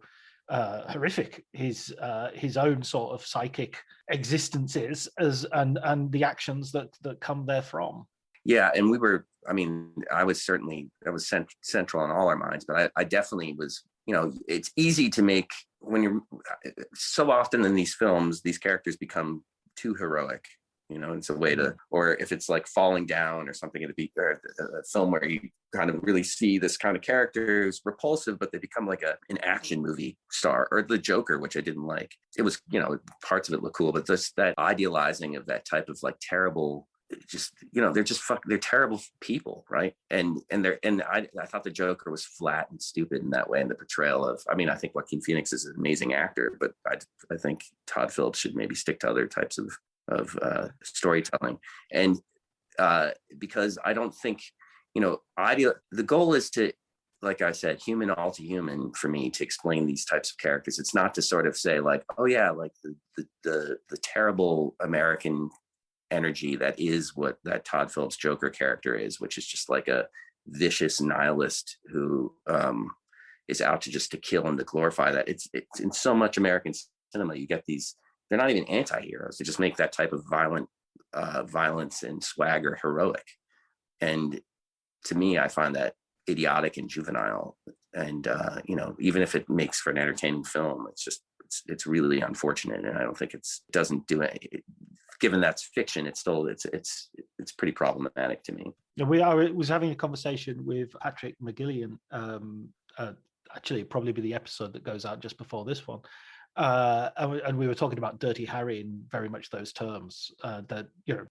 horrific his own sort of psychic existence is, and the actions that come therefrom. Yeah, and I was central in all our minds, but I definitely was. It's easy to make, when you're so often in these films, these characters become too heroic. It's a way to, or if it's like Falling Down or something, a film where you kind of really see this kind of character who's repulsive, but they become like an action movie star, or the Joker, which I didn't like. It was, parts of it look cool, but just that idealizing of that type of like terrible, they're terrible people, right? And I thought the Joker was flat and stupid in that way, in the portrayal of. I mean, I think Joaquin Phoenix is an amazing actor, but I think Todd Phillips should maybe stick to other types of storytelling, and because I don't think the goal is to, like I said, human all to human for me to explain these types of characters. It's not to sort of say like, oh yeah, like the terrible American energy that is what that Todd Phillips Joker character is, which is just like a vicious nihilist who is out to kill and to glorify that. It's in so much American cinema, you get these, they're not even anti-heroes, they just make that type of violence and swagger heroic. And to me, I find that idiotic and juvenile, and even if it makes for an entertaining film, it's really unfortunate, and I don't think doesn't do it. Given that's fiction, it's pretty problematic to me. I was having a conversation with Patrick McGillian. Actually, it'd probably be the episode that goes out just before this one. And we were talking about Dirty Harry in very much those terms. That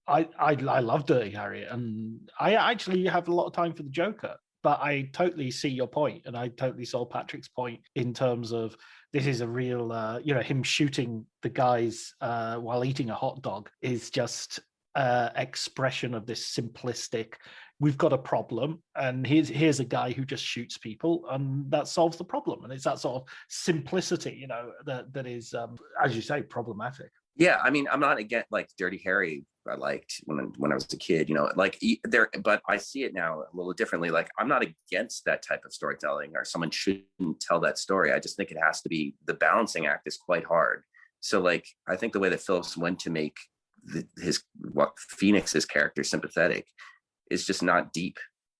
I love Dirty Harry, and I actually have a lot of time for the Joker. But I totally see your point, and I totally saw Patrick's point in terms of this is a real, him shooting the guys while eating a hot dog is just expression of this simplistic, we've got a problem, and here's a guy who just shoots people, and that solves the problem. And it's that sort of simplicity, that is, as you say, problematic. Yeah, I mean, I'm not against, like, Dirty Harry. I liked when I was a kid, but I see it now a little differently. Like, I'm not against that type of storytelling, or someone shouldn't tell that story. I just think it has to be, the balancing act is quite hard. So, like, I think the way that Phillips went to make Phoenix's character sympathetic is just not deep.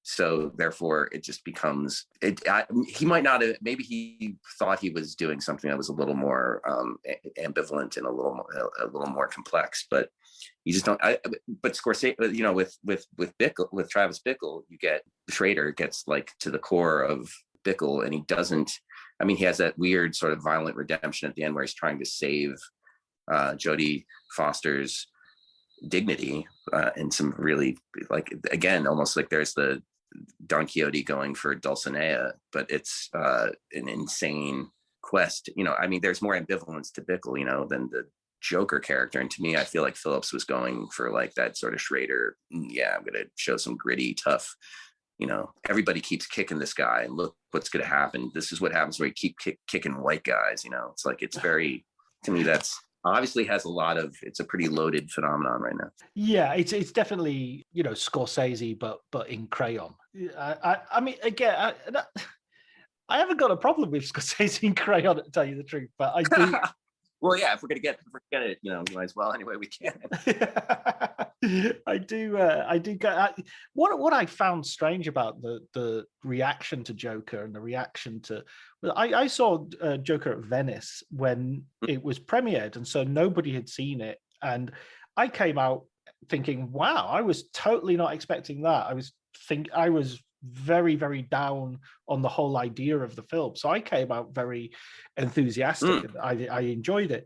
So therefore, it just becomes he might not have. Maybe he thought he was doing something that was a little more ambivalent and a little more complex. But you just don't. But Scorsese, with Travis Bickle, you get Schrader gets like to the core of Bickle, and he doesn't. I mean, he has that weird sort of violent redemption at the end where he's trying to save Jodie Foster's dignity, and some really, like, again, almost like there's the Don Quixote going for Dulcinea, but it's an insane quest. I mean, there's more ambivalence to Bickle, than the Joker character. And to me, I feel like Phillips was going for like that sort of Schrader. Yeah, I'm going to show some gritty, tough. Everybody keeps kicking this guy, and look what's going to happen. This is what happens when you keep kicking white guys. It's like, it's very, to me, that's obviously has a lot of, it's a pretty loaded phenomenon right now. Yeah, it's definitely, Scorsese, but in crayon. I mean, again, I haven't got a problem with Scorsese in crayon, to tell you the truth, but I do. Well, yeah, if we're gonna get it, we might as well anyway. We can. I do get what I found strange about the reaction to Joker and the reaction to. I saw Joker at Venice when it was premiered, and so nobody had seen it, and I came out thinking, "Wow, I was totally not expecting that." I was very, very down on the whole idea of the film. So I came out very enthusiastic and I enjoyed it.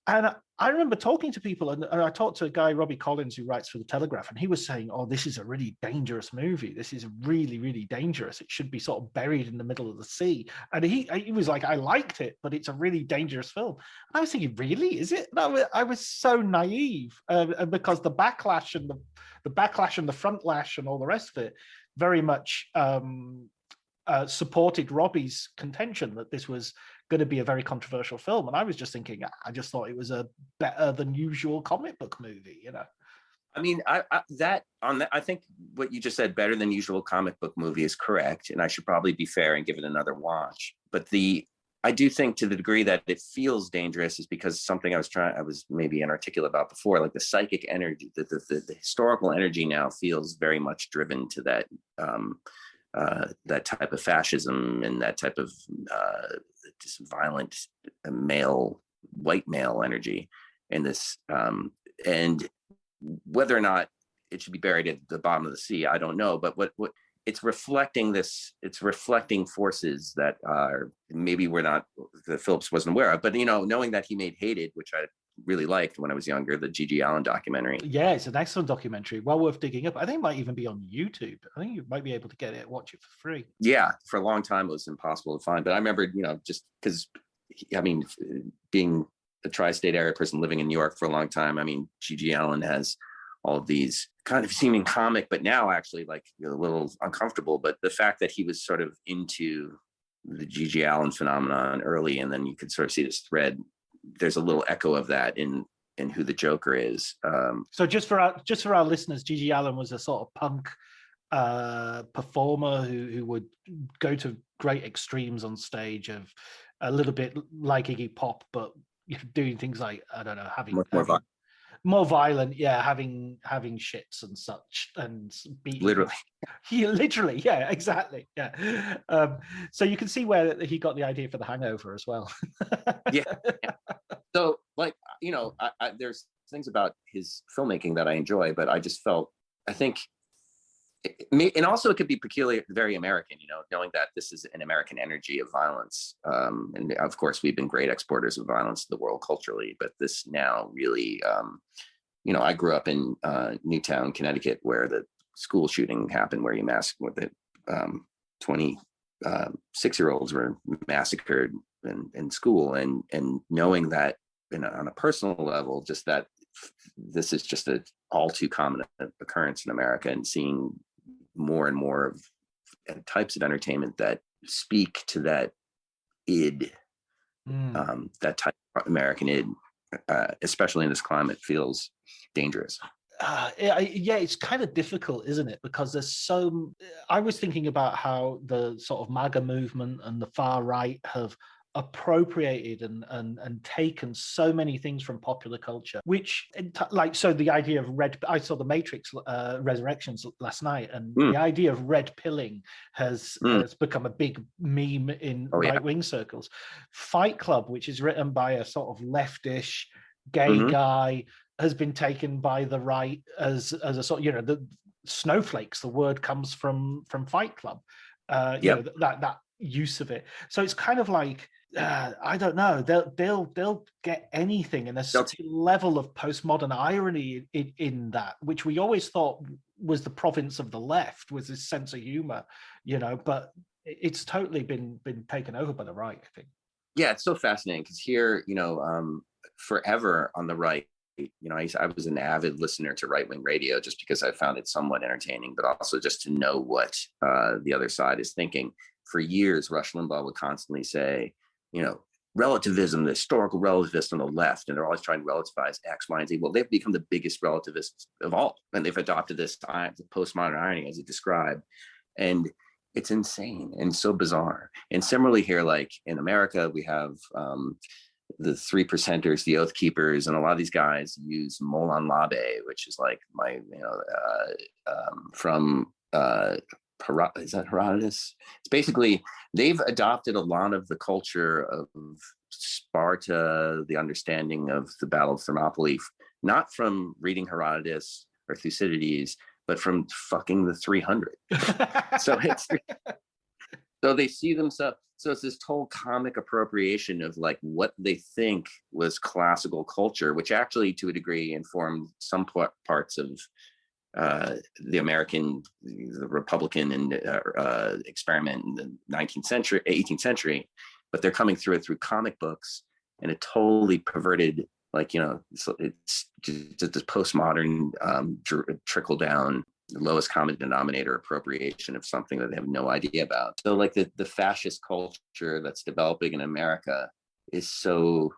And I remember talking to people, and I talked to a guy, Robbie Collins, who writes for The Telegraph, and he was saying, "Oh, this is a really dangerous movie. This is really, really dangerous. It should be sort of buried in the middle of the sea." And he was like, "I liked it, but it's a really dangerous film." And I was thinking, really, is it? I was so naive, because the backlash and the front lash and all the rest of it very much supported Robbie's contention that this was going to be a very controversial film. And I was just thinking, I just thought it was a better than usual comic book movie, I mean, I think what you just said, better than usual comic book movie, is correct. And I should probably be fair and give it another watch. But I do think, to the degree that it feels dangerous, is because something I was maybe inarticulate about before, like the psychic energy, the historical energy now feels very much driven to that type of fascism and that type of just violent white male energy in this. And whether or not it should be buried at the bottom of the sea, I don't know. But what it's reflecting forces that are maybe that Phillips wasn't aware of, but knowing that he made Hated, which I really liked when I was younger, the G.G. Allen documentary. Yeah, it's an excellent documentary, well worth digging up. I think it might even be on YouTube. I think you might be able to get it, watch it for free. Yeah, for a long time it was impossible to find, but I remember, just because, I mean, being a tri-state area person living in New York for a long time, I mean, G.G. Allen has all of these kind of seeming comic, but now actually like a little uncomfortable. But the fact that he was sort of into the G.G. Allen phenomenon early, and then you could sort of see this thread. There's a little echo of that in who the Joker is. So just for our listeners, G.G. Allen was a sort of punk performer who would go to great extremes on stage, of a little bit like Iggy Pop, but doing things like, I don't know, more violent, yeah, having shits and such, and beating. Literally, yeah, exactly, yeah. So you can see where he got the idea for The Hangover as well. Yeah. So, like, there's things about his filmmaking that I enjoy, but I just felt, I think, and also it could be peculiar, very American, knowing that this is an American energy of violence. And of course, we've been great exporters of violence to the world culturally, but this now really, I grew up in Newtown, Connecticut, where the school shooting happened, where 26-year-olds were massacred in school, and knowing that on a personal level, just that this is just an all too common occurrence in America, and seeing more and more of types of entertainment that speak to that id, that type of American id, especially in this climate, feels dangerous. Yeah, it's kind of difficult, isn't it? Because I was thinking about how the sort of MAGA movement and the far right have appropriated and taken so many things from popular culture, which, like, so the idea of I saw The Matrix Resurrections last night, and the idea of red pilling has become a big meme in right-wing circles. Fight Club, which is written by a sort of leftish gay guy, has been taken by the right as a sort of, the snowflakes, the word comes from Fight Club. That use of it. So it's kind of like, I don't know, they'll get anything, and there's such a level of postmodern irony in that, which we always thought was the province of the left, was this sense of humor, but it's totally been taken over by the right, I think. Yeah, it's so fascinating because here, forever on the right, I was an avid listener to right-wing radio just because I found it somewhat entertaining, but also just to know what the other side is thinking. For years, Rush Limbaugh would constantly say, relativism, the historical relativist on the left, and they're always trying to relativize X, Y, and Z. Well, they've become the biggest relativists of all, and they've adopted this postmodern irony, as you described, and it's insane and so bizarre. And similarly here, like in America, we have the 3%ers, the Oath Keepers, and a lot of these guys use Molon Labe, which is like from is that Herodotus? It's basically, they've adopted a lot of the culture of Sparta, the understanding of the Battle of Thermopylae, not from reading Herodotus or Thucydides, but from fucking the 300. So they see themselves. So it's this whole comic appropriation of like what they think was classical culture, which actually, to a degree, informed some parts of the Republican and experiment in the 18th century, but they're coming through it through comic books and a totally perverted, it's just this postmodern trickle down, lowest common denominator appropriation of something that they have no idea about. So like the fascist culture that's developing in America is so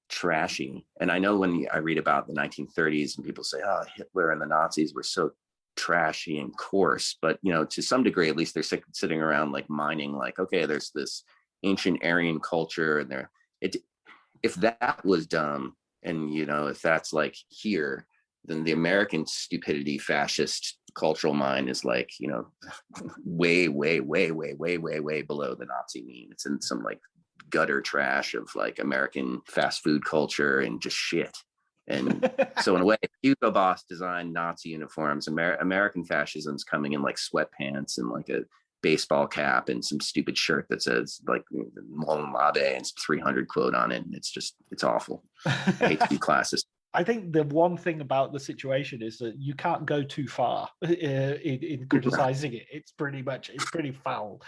trashy. And I know when I read about the 1930s and people say, oh, Hitler and the Nazis were so trashy and coarse, but to some degree, at least they're sitting around like mining, like, okay, there's this ancient Aryan culture, and if that was dumb, and if that's like here, then the American stupidity fascist cultural mind is like, way, way, way, way, way, way, way below the Nazi mean. It's in some like gutter trash of like American fast food culture and just shit. And so in a way, Hugo Boss designed Nazi uniforms. American fascism's coming in like sweatpants and like a baseball cap and some stupid shirt that says like Molon Labe and 300 quote on it. And it's awful. I hate to be classist. I think the one thing about the situation is that you can't go too far in criticizing it. It's pretty foul.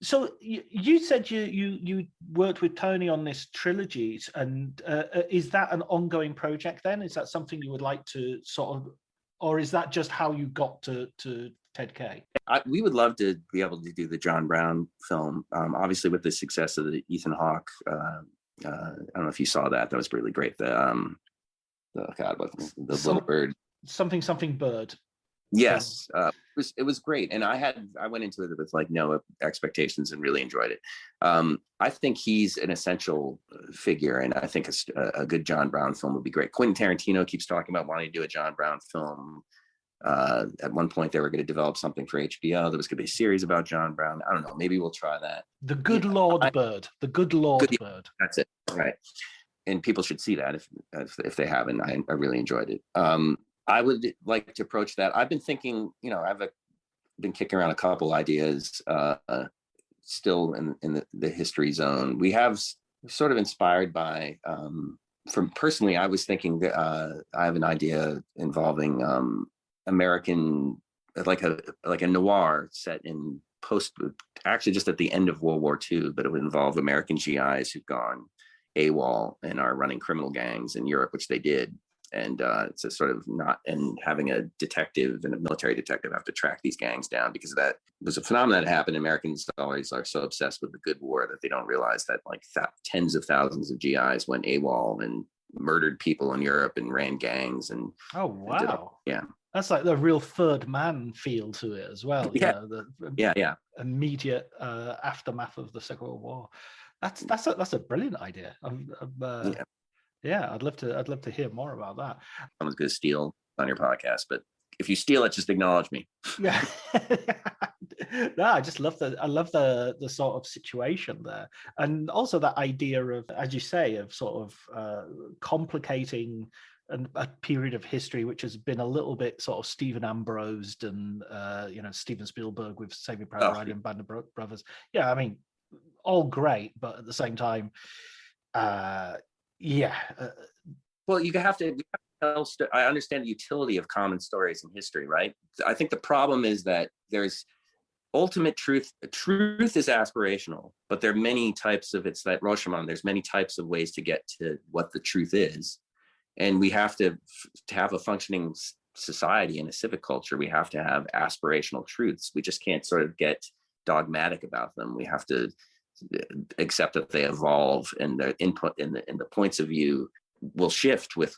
So you said you worked with Tony on this trilogy, and is that an ongoing project then? Is that something you would like to sort of, or is that just how you got to Ted K? We would love to be able to do the John Brown film. Obviously, with the success of the Ethan Hawke, I don't know if you saw that. That was really great. The little bird. Something bird. Yes, it was great, and I went into it with like no expectations and really enjoyed it. I think he's an essential figure, and I think a good John Brown film would be great. Quentin Tarantino keeps talking about wanting to do a John Brown film. At one point, they were going to develop something for HBO. There was going to be a series about John Brown. I don't know. Maybe we'll try that. The Good Lord Bird. The Good Lord Bird. That's it. Right. And people should see that if they haven't. I really enjoyed it. I would like to approach that. I've been thinking, I've been kicking around a couple ideas still in the history zone. We have sort of inspired by, from personally, I was thinking that I have an idea involving American, like a noir set in actually just at the end of World War II, but it would involve American GIs who've gone AWOL and are running criminal gangs in Europe, which they did. And it's a sort of and having a detective and a military detective have to track these gangs down, because that was a phenomenon that happened. Americans always are so obsessed with the good war that they don't realize that like tens of thousands of GIs went AWOL and murdered people in Europe and ran gangs. And oh, wow. Yeah. That's like the real third man feel to it as well. Yeah. The immediate aftermath of the Second World War. That's a brilliant idea. I'd love to hear more about that. Someone's going to steal on your podcast, but if you steal it, just acknowledge me. Yeah. No, I love the sort of situation there, and also that idea of, as you say, of sort of complicating a period of history which has been a little bit sort of Stephen Ambrosed and Steven Spielberg with Saving Private Ryan and Band of Brothers. Yeah, I mean, all great, but at the same time, well, you have to. I understand the utility of common stories in history, right? I think the problem is that there's ultimate truth. Truth is aspirational, but there are many types of, it's that Rashomon, there's many types of ways to get to what the truth is. And we have to have a functioning society and a civic culture. We have to have aspirational truths. We just can't sort of get dogmatic about them. We have to accept that they evolve, and the input and the points of view will shift with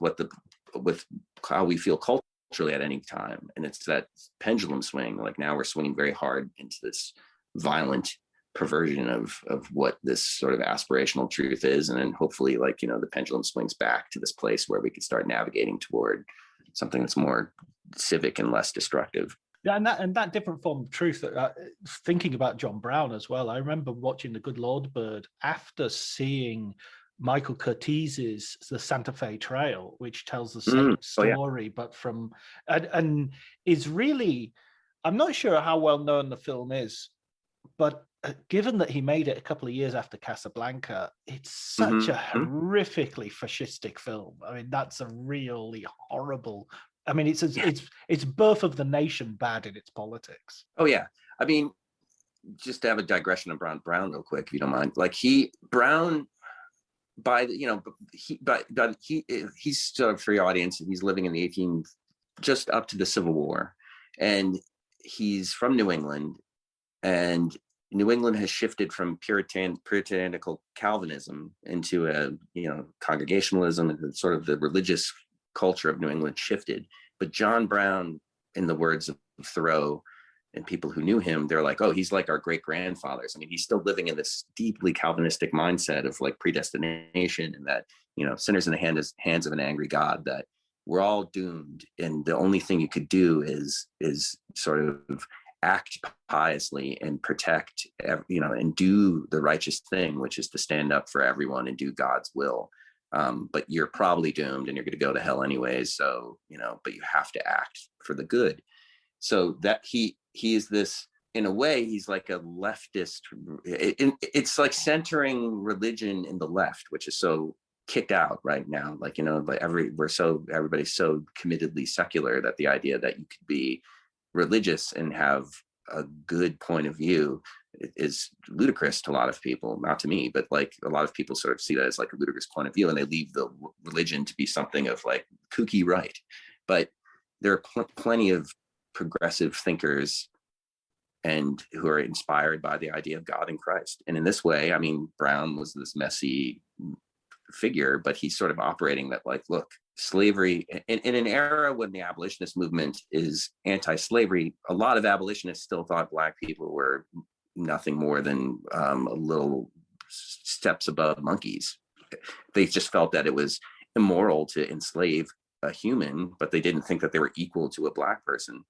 how we feel culturally at any time. And it's that pendulum swing. Like now we're swinging very hard into this violent perversion of what this sort of aspirational truth is, and then hopefully, like, the pendulum swings back to this place where we can start navigating toward something that's more civic and less destructive. Yeah, and that different form of truth. Thinking about John Brown as well, I remember watching The Good Lord Bird after seeing Michael Curtiz's The Santa Fe Trail, which tells the same story, but from and is really, I'm not sure how well known the film is, but given that he made it a couple of years after Casablanca, it's such a horrifically fascistic film. I mean, that's a really horrible. I mean, it's birth of the nation bad in its politics. Oh yeah, I mean, just to have a digression on Brown real quick, if you don't mind. Like Brown, he's sort of for your audience, and he's living in the just up to the Civil War, and he's from New England, and New England has shifted from puritanical Calvinism into congregationalism, and sort of the religious culture of New England shifted. But John Brown, in the words of Thoreau and people who knew him, they're like, oh, he's like our great grandfathers. I mean, he's still living in this deeply Calvinistic mindset of like predestination, and that, sinners in the hands of an angry God, that we're all doomed. And the only thing you could do is sort of act piously and protect, and do the righteous thing, which is to stand up for everyone and do God's will. But you're probably doomed and you're going to go to hell anyways. So, but you have to act for the good. So that he is this, in a way, he's like a leftist. It's like centering religion in the left, which is so kicked out right now. Like, everybody's so committedly secular that the idea that you could be religious and have a good point of view is ludicrous to a lot of people. Not to me, but like a lot of people sort of see that as like a ludicrous point of view, and they leave the religion to be something of like kooky right. But there are plenty of progressive thinkers and who are inspired by the idea of God in Christ. And in this way, I mean, Brown was this messy figure, but he's sort of operating that, like, look, slavery in an era when the abolitionist movement is anti-slavery, a lot of abolitionists still thought Black people were nothing more than a little steps above monkeys. They just felt that it was immoral to enslave a human, but they didn't think that they were equal to a Black person.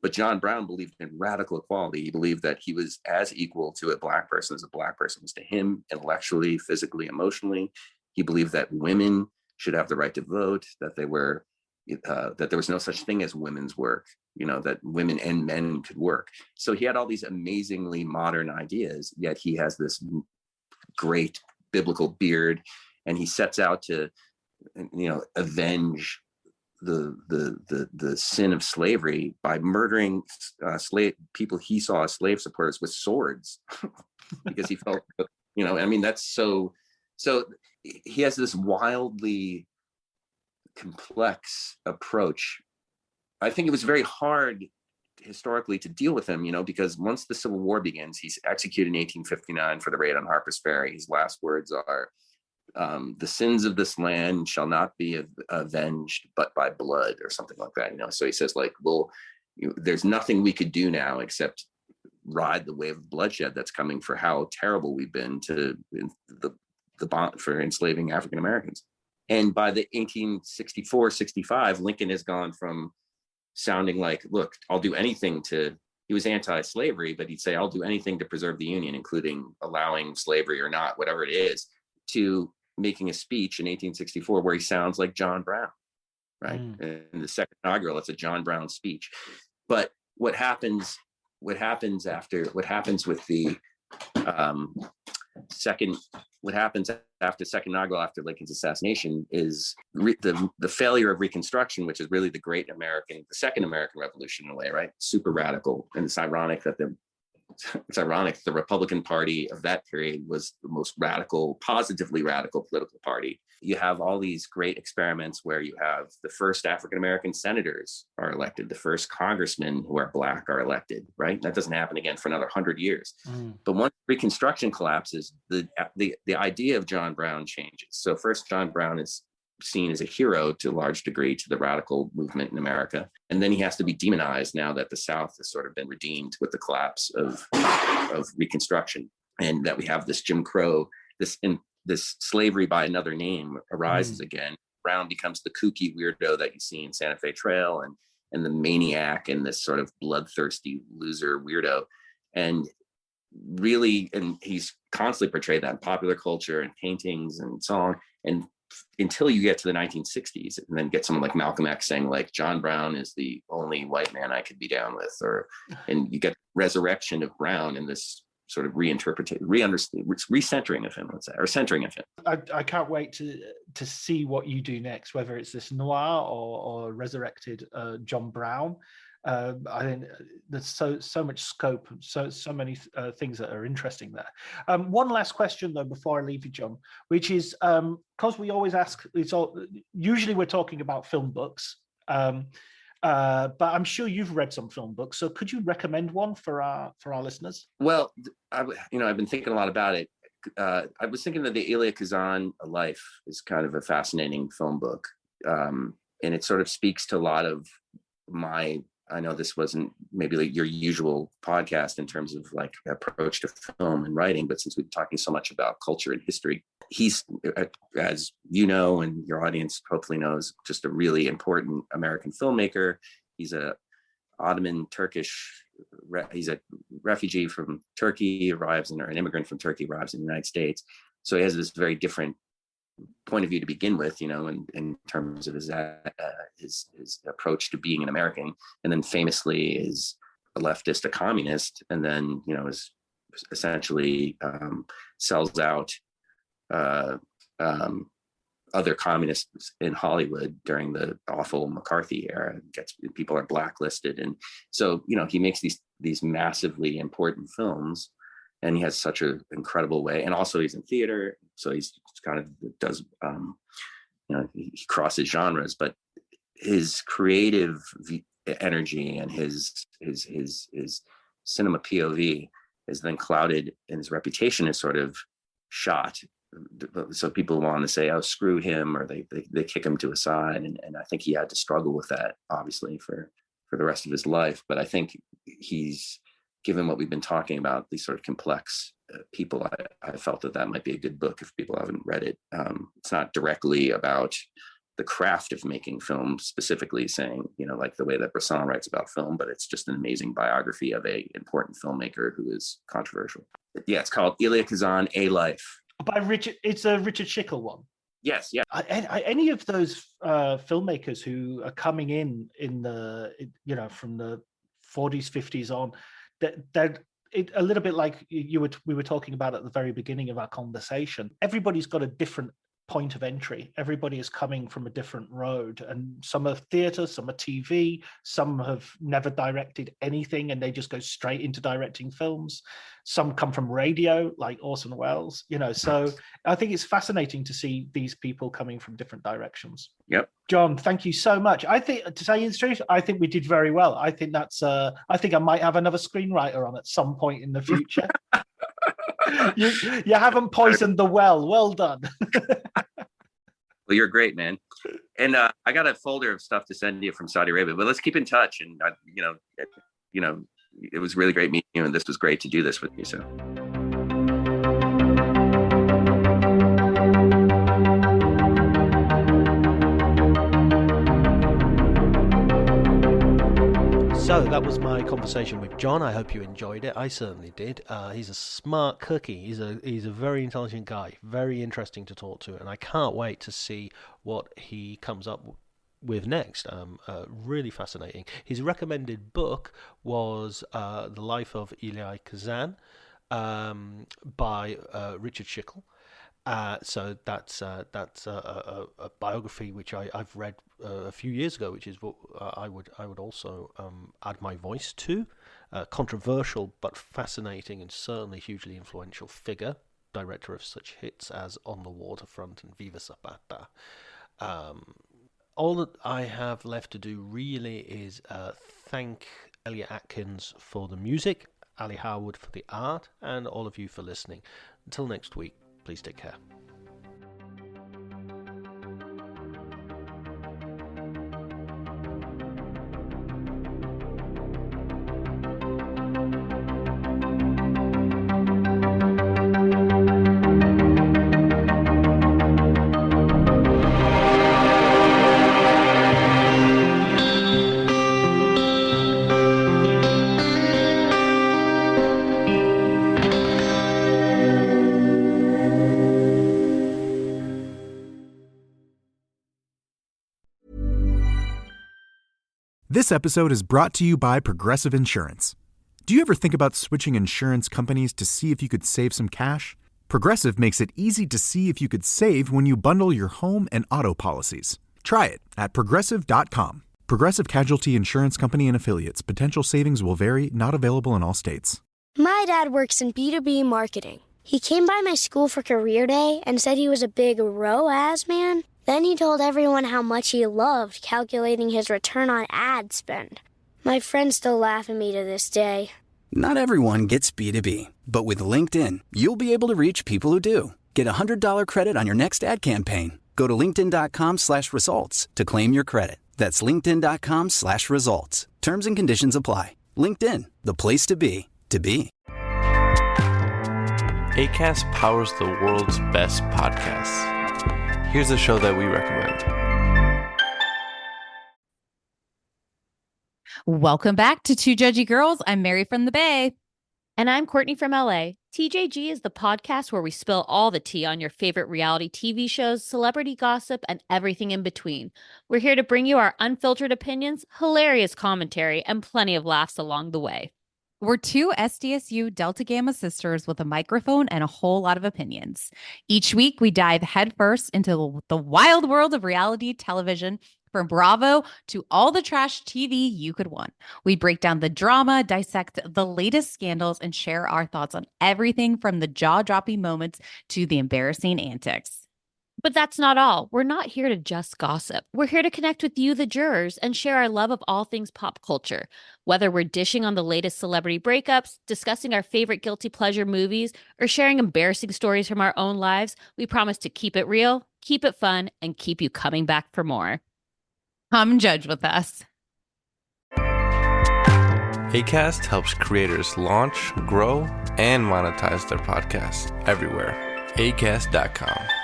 But John Brown believed in radical equality. He believed that he was as equal to a Black person as a Black person was to him, intellectually, physically, emotionally. He believed that women should have the right to vote, that that there was no such thing as women's work, that women and men could work. So he had all these amazingly modern ideas, yet he has this great biblical beard, and he sets out to, avenge the sin of slavery by murdering people he saw as slave supporters with swords because he felt, that's so he has this wildly complex approach. I think it was very hard historically to deal with him, because once the Civil War begins, he's executed in 1859 for the raid on Harper's Ferry. His last words are, the sins of this land shall not be avenged but by blood, or something like that. So he says, like, well, there's nothing we could do now except ride the wave of bloodshed that's coming for how terrible we've been to the bond for enslaving African Americans. And by the 1864-65, Lincoln has gone from sounding like, look, I'll do anything he was anti-slavery, but he'd say, I'll do anything to preserve the Union, including allowing slavery or not, whatever it is, to making a speech in 1864 where he sounds like John Brown. right? In the second inaugural, it's a John Brown speech. But what happens with the what happens after second inaugural, after Lincoln's assassination, is the failure of Reconstruction, which is really the second American Revolution in a way, right? Super radical. And it's ironic that the Republican Party of that period was the most radical, positively radical political party. You have all these great experiments where you have the first African-American senators are elected, the first congressmen who are Black are elected, right? That doesn't happen again for another 100 years. But once Reconstruction collapses, the idea of John Brown changes. So first, John Brown is seen as a hero to a large degree to the radical movement in America. And then he has to be demonized now that the South has sort of been redeemed with the collapse of Reconstruction, and that we have this Jim Crow, this slavery by another name arises again. Brown becomes the kooky weirdo that you see in Santa Fe Trail, and the maniac and this sort of bloodthirsty loser weirdo. And he's constantly portrayed that in popular culture and paintings and song. And until you get to the 1960s and then get someone like Malcolm X saying like, John Brown is the only white man I could be down with, and you get resurrection of Brown and this sort of recentering of him, let's say, or centering of him. I can't wait to see what you do next, whether it's this noir or resurrected John Brown. I think there's so much scope, so many things that are interesting there. One last question though before I leave you, John, which is because we always ask, usually we're talking about film books, but I'm sure you've read some film books. So could you recommend one for our listeners? Well, I've been thinking a lot about it. I was thinking that the Elia Kazan Life is kind of a fascinating film book, and it sort of speaks to a lot of my. I know this wasn't maybe like your usual podcast in terms of like approach to film and writing, but since we've been talking so much about culture and history, he's, as you know, and your audience hopefully knows, just a really important American filmmaker. He's a Ottoman Turkish, he's a refugee from Turkey, an immigrant from Turkey, arrives in the United States. So he has this very different point of view to begin with, in terms of his approach to being an American, and then famously is a leftist, a communist, and then is essentially sells out other communists in Hollywood during the awful McCarthy era. People are blacklisted, and so he makes these massively important films. And he has such an incredible way, and also he's in theater, so he's kind of does, he crosses genres. But his creative energy and his cinema POV is then clouded, and his reputation is sort of shot. So people want to say, "Oh, screw him," or they kick him to a side, and I think he had to struggle with that, obviously, for the rest of his life. But I think he's, given what we've been talking about, these sort of complex people, I felt that might be a good book if people haven't read it. It's not directly about the craft of making film, specifically saying, like the way that Bresson writes about film, but it's just an amazing biography of a important filmmaker who is controversial. Yeah, it's called Elia Kazan, A Life. By Richard, it's a Richard Schickel one. Yes, yeah. Any of those filmmakers who are coming in the, from the 40s, 50s on, they're a little bit like we were talking about at the very beginning of our conversation. Everybody's got a different point of entry. Everybody is coming from a different road, and some are theater, some are TV, some have never directed anything and they just go straight into directing films. Some come from radio, like Orson Welles, so I think it's fascinating to see these people coming from different directions. Yep. John, thank you so much. I think, to tell you the truth, I think we did very well. I think I think I might have another screenwriter on at some point in the future. You haven't poisoned the well. Well done. Well, you're great, man. And I got a folder of stuff to send you from Saudi Arabia, but let's keep in touch. And it was really great meeting you, and this was great to do this with you. So. So that was my conversation with John. I hope you enjoyed it. I certainly did. He's a smart cookie. He's a very intelligent guy, very interesting to talk to, and I can't wait to see what he comes up with next. Really fascinating. His recommended book was The Life of Elia Kazan by Richard Schickel. So that's a biography which I've read a few years ago, which is what I would also add my voice to. Controversial but fascinating, and certainly hugely influential figure, director of such hits as On the Waterfront and Viva Zapata. All that I have left to do really is thank Elliot Atkins for the music, Ali Howard for the art, and all of you for listening. Until next week, please take care. This episode is brought to you by Progressive Insurance. Do you ever think about switching insurance companies to see if you could save some cash? Progressive makes it easy to see if you could save when you bundle your home and auto policies. Try it at Progressive.com. Progressive Casualty Insurance Company and Affiliates. Potential savings will vary, not available in all states. My dad works in B2B marketing. He came by my school for career day and said he was a big ROAS man. Then he told everyone how much he loved calculating his return on ad spend. My friends still laugh at me to this day. Not everyone gets B2B, but with LinkedIn, you'll be able to reach people who do. Get a $100 credit on your next ad campaign. Go to linkedin.com/results to claim your credit. That's linkedin.com/results. Terms and conditions apply. LinkedIn, the place to be, to be. Acast powers the world's best podcasts. Here's a show that we recommend. Welcome back to Two Judgy Girls. I'm Mary from the Bay. And I'm Courtney from LA. TJG is the podcast where we spill all the tea on your favorite reality TV shows, celebrity gossip, and everything in between. We're here to bring you our unfiltered opinions, hilarious commentary, and plenty of laughs along the way. We're two SDSU Delta Gamma sisters with a microphone and a whole lot of opinions. Each week, we dive headfirst into the wild world of reality television, from Bravo to all the trash TV you could want. We break down the drama, dissect the latest scandals, and share our thoughts on everything from the jaw-dropping moments to the embarrassing antics. But that's not all. We're not here to just gossip. We're here to connect with you, the jurors, and share our love of all things pop culture. Whether we're dishing on the latest celebrity breakups, discussing our favorite guilty pleasure movies, or sharing embarrassing stories from our own lives, we promise to keep it real, keep it fun, and keep you coming back for more. Come judge with us. Acast helps creators launch, grow, and monetize their podcasts everywhere. Acast.com.